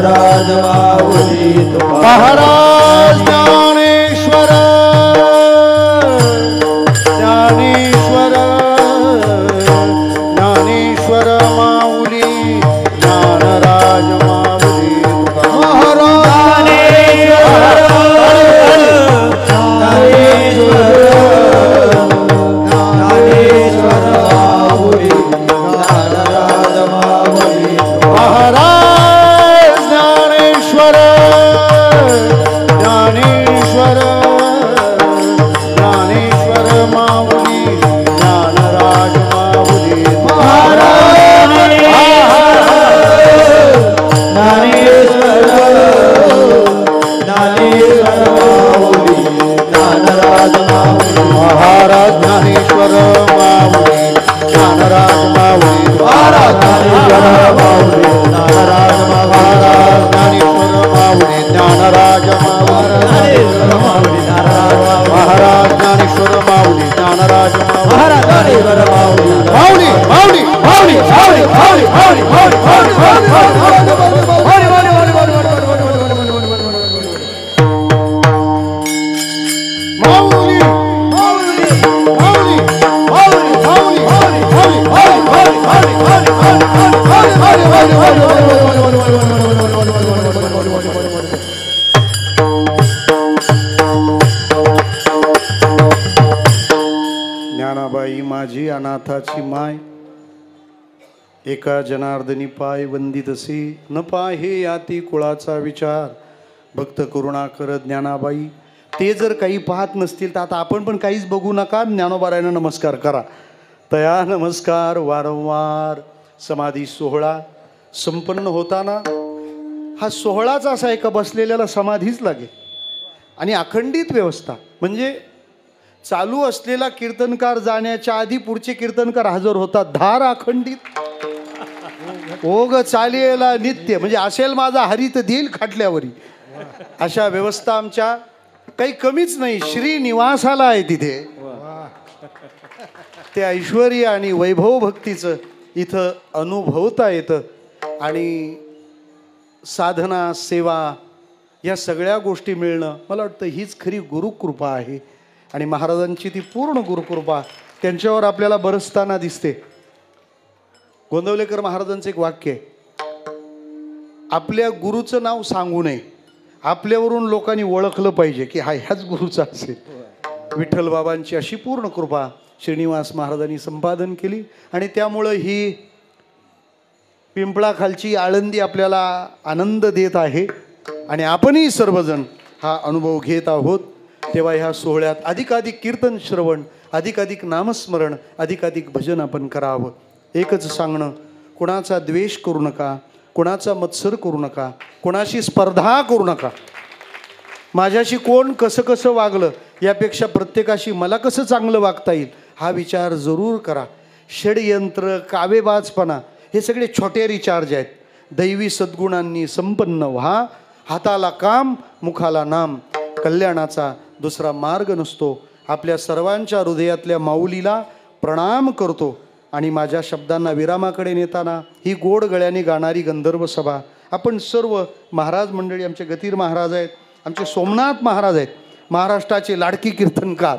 ज्ञानराज माऊली तुकाराम महाराज ज्ञानेश्वर ज्ञानेश्वर ज्ञानेश्वर माऊली ज्ञानराज माऊली महाराज ज्ञानेश्वर ज्ञानेश्वर ज्ञानेश्वर माऊली ज्ञानराज माऊली महाराज ज्ञानेश्वर माऊली ज्ञानराज माऊली महाराज ज्ञानेश्वर माऊली ज्ञानराज महाराज ज्ञानेश्वर माऊली ज्ञानराज महाराज ज्ञानेश्वर माऊली ज्ञानराज महाराज ज्ञानेश्वर माऊली माऊली माऊली माऊली माऊली माऊली माऊली माऊली ज्ञानाबाई माझी अनाथाची माय एका जनार्दनी पाय वंदितसे न पाहे याती कुळाचा विचार भक्त करुणाकर ज्ञानाबाई ते जर काही पाहत नसतील तर आता आपण पण काहीच बघू नका ज्ञानोबारायांना नमस्कार करा तया नमस्कार वारंवार समाधी सोहळा संपन्न होताना हा सोहळाच असा एका बसलेल्याला समाधीच लागेल आणि अखंडित व्यवस्था म्हणजे चालू असलेला कीर्तनकार जाण्याच्या आधी पुढचे कीर्तनकार हजर होतात धार अखंडित ओग चालेला नित्य म्हणजे असेल माझा हरित देईल खाटल्यावरी अशा व्यवस्था आमच्या काही कमीच नाही श्रीनिवासाला आहे तिथे ते ऐश्वर्य आणि वैभव भक्तीचं इथं अनुभवता येतं आणि साधना सेवा या सगळ्या गोष्टी मिळणं मला वाटतं हीच खरी गुरुकृपा आहे आणि महाराजांची ती पूर्ण गुरुकृपा त्यांच्यावर आपल्याला बरसताना दिसते गोंदवलेकर महाराजांचं एक वाक्य आहे आपल्या गुरुचं नाव सांगू नये आपल्यावरून लोकांनी ओळखलं पाहिजे की हा ह्याच गुरुचा असेल विठ्ठल बाबांची अशी पूर्ण कृपा श्रीनिवास महाराजांनी संपादन केली आणि त्यामुळं ही पिंपळाखालची आळंदी आपल्याला आनंद देत आहे आणि आपणही सर्वजण हा अनुभव घेत आहोत तेव्हा ह्या सोहळ्यात अधिकाधिक कीर्तन श्रवण अधिकाधिक नामस्मरण अधिकाधिक भजन आपण करावं एकच सांगणं कुणाचा द्वेष करू नका कुणाचा मत्सर करू नका कुणाशी स्पर्धा करू नका माझ्याशी कोण कसं कसं वागलं यापेक्षा प्रत्येकाशी मला कसं चांगलं वागता येईल हा विचार जरूर करा षडयंत्र कावेबाजपणा हे सगळे छोटे रिचार्ज आहेत दैवी सद्गुणांनी संपन्न व्हा हाताला काम मुखाला नाम कल्याणाचा दुसरा मार्ग नसतो आपल्या सर्वांच्या हृदयातल्या माऊलीला प्रणाम करतो आणि माझ्या शब्दांना विरामाकडे नेताना ही गोड गळ्याने गाणारी गंधर्व सभा आपण सर्व महाराज मंडळी आमचे गतीर महाराज आहेत आमचे सोमनाथ महाराज आहेत महाराष्ट्राचे लाडकी कीर्तनकार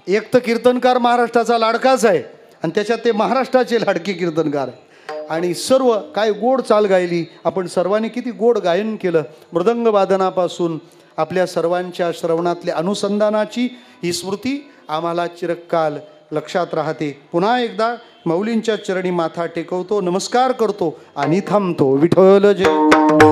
एक तर कीर्तनकार महाराष्ट्राचा लाडकाच आहे आणि त्याच्यात ते महाराष्ट्राचे लाडके कीर्तनकार आणि सर्व काय गोड चाल गायली आपण सर्वांनी किती गोड गायन केलं मृदंग वादनापासून आपल्या सर्वांच्या श्रवणातल्या अनुसंधानाची ही स्मृती आम्हाला चिरकाल लक्षात राहते पुन्हा एकदा माऊलींच्या चरणी माथा टेकवतो नमस्कार करतो आणि थांबतो विठ्ठल जय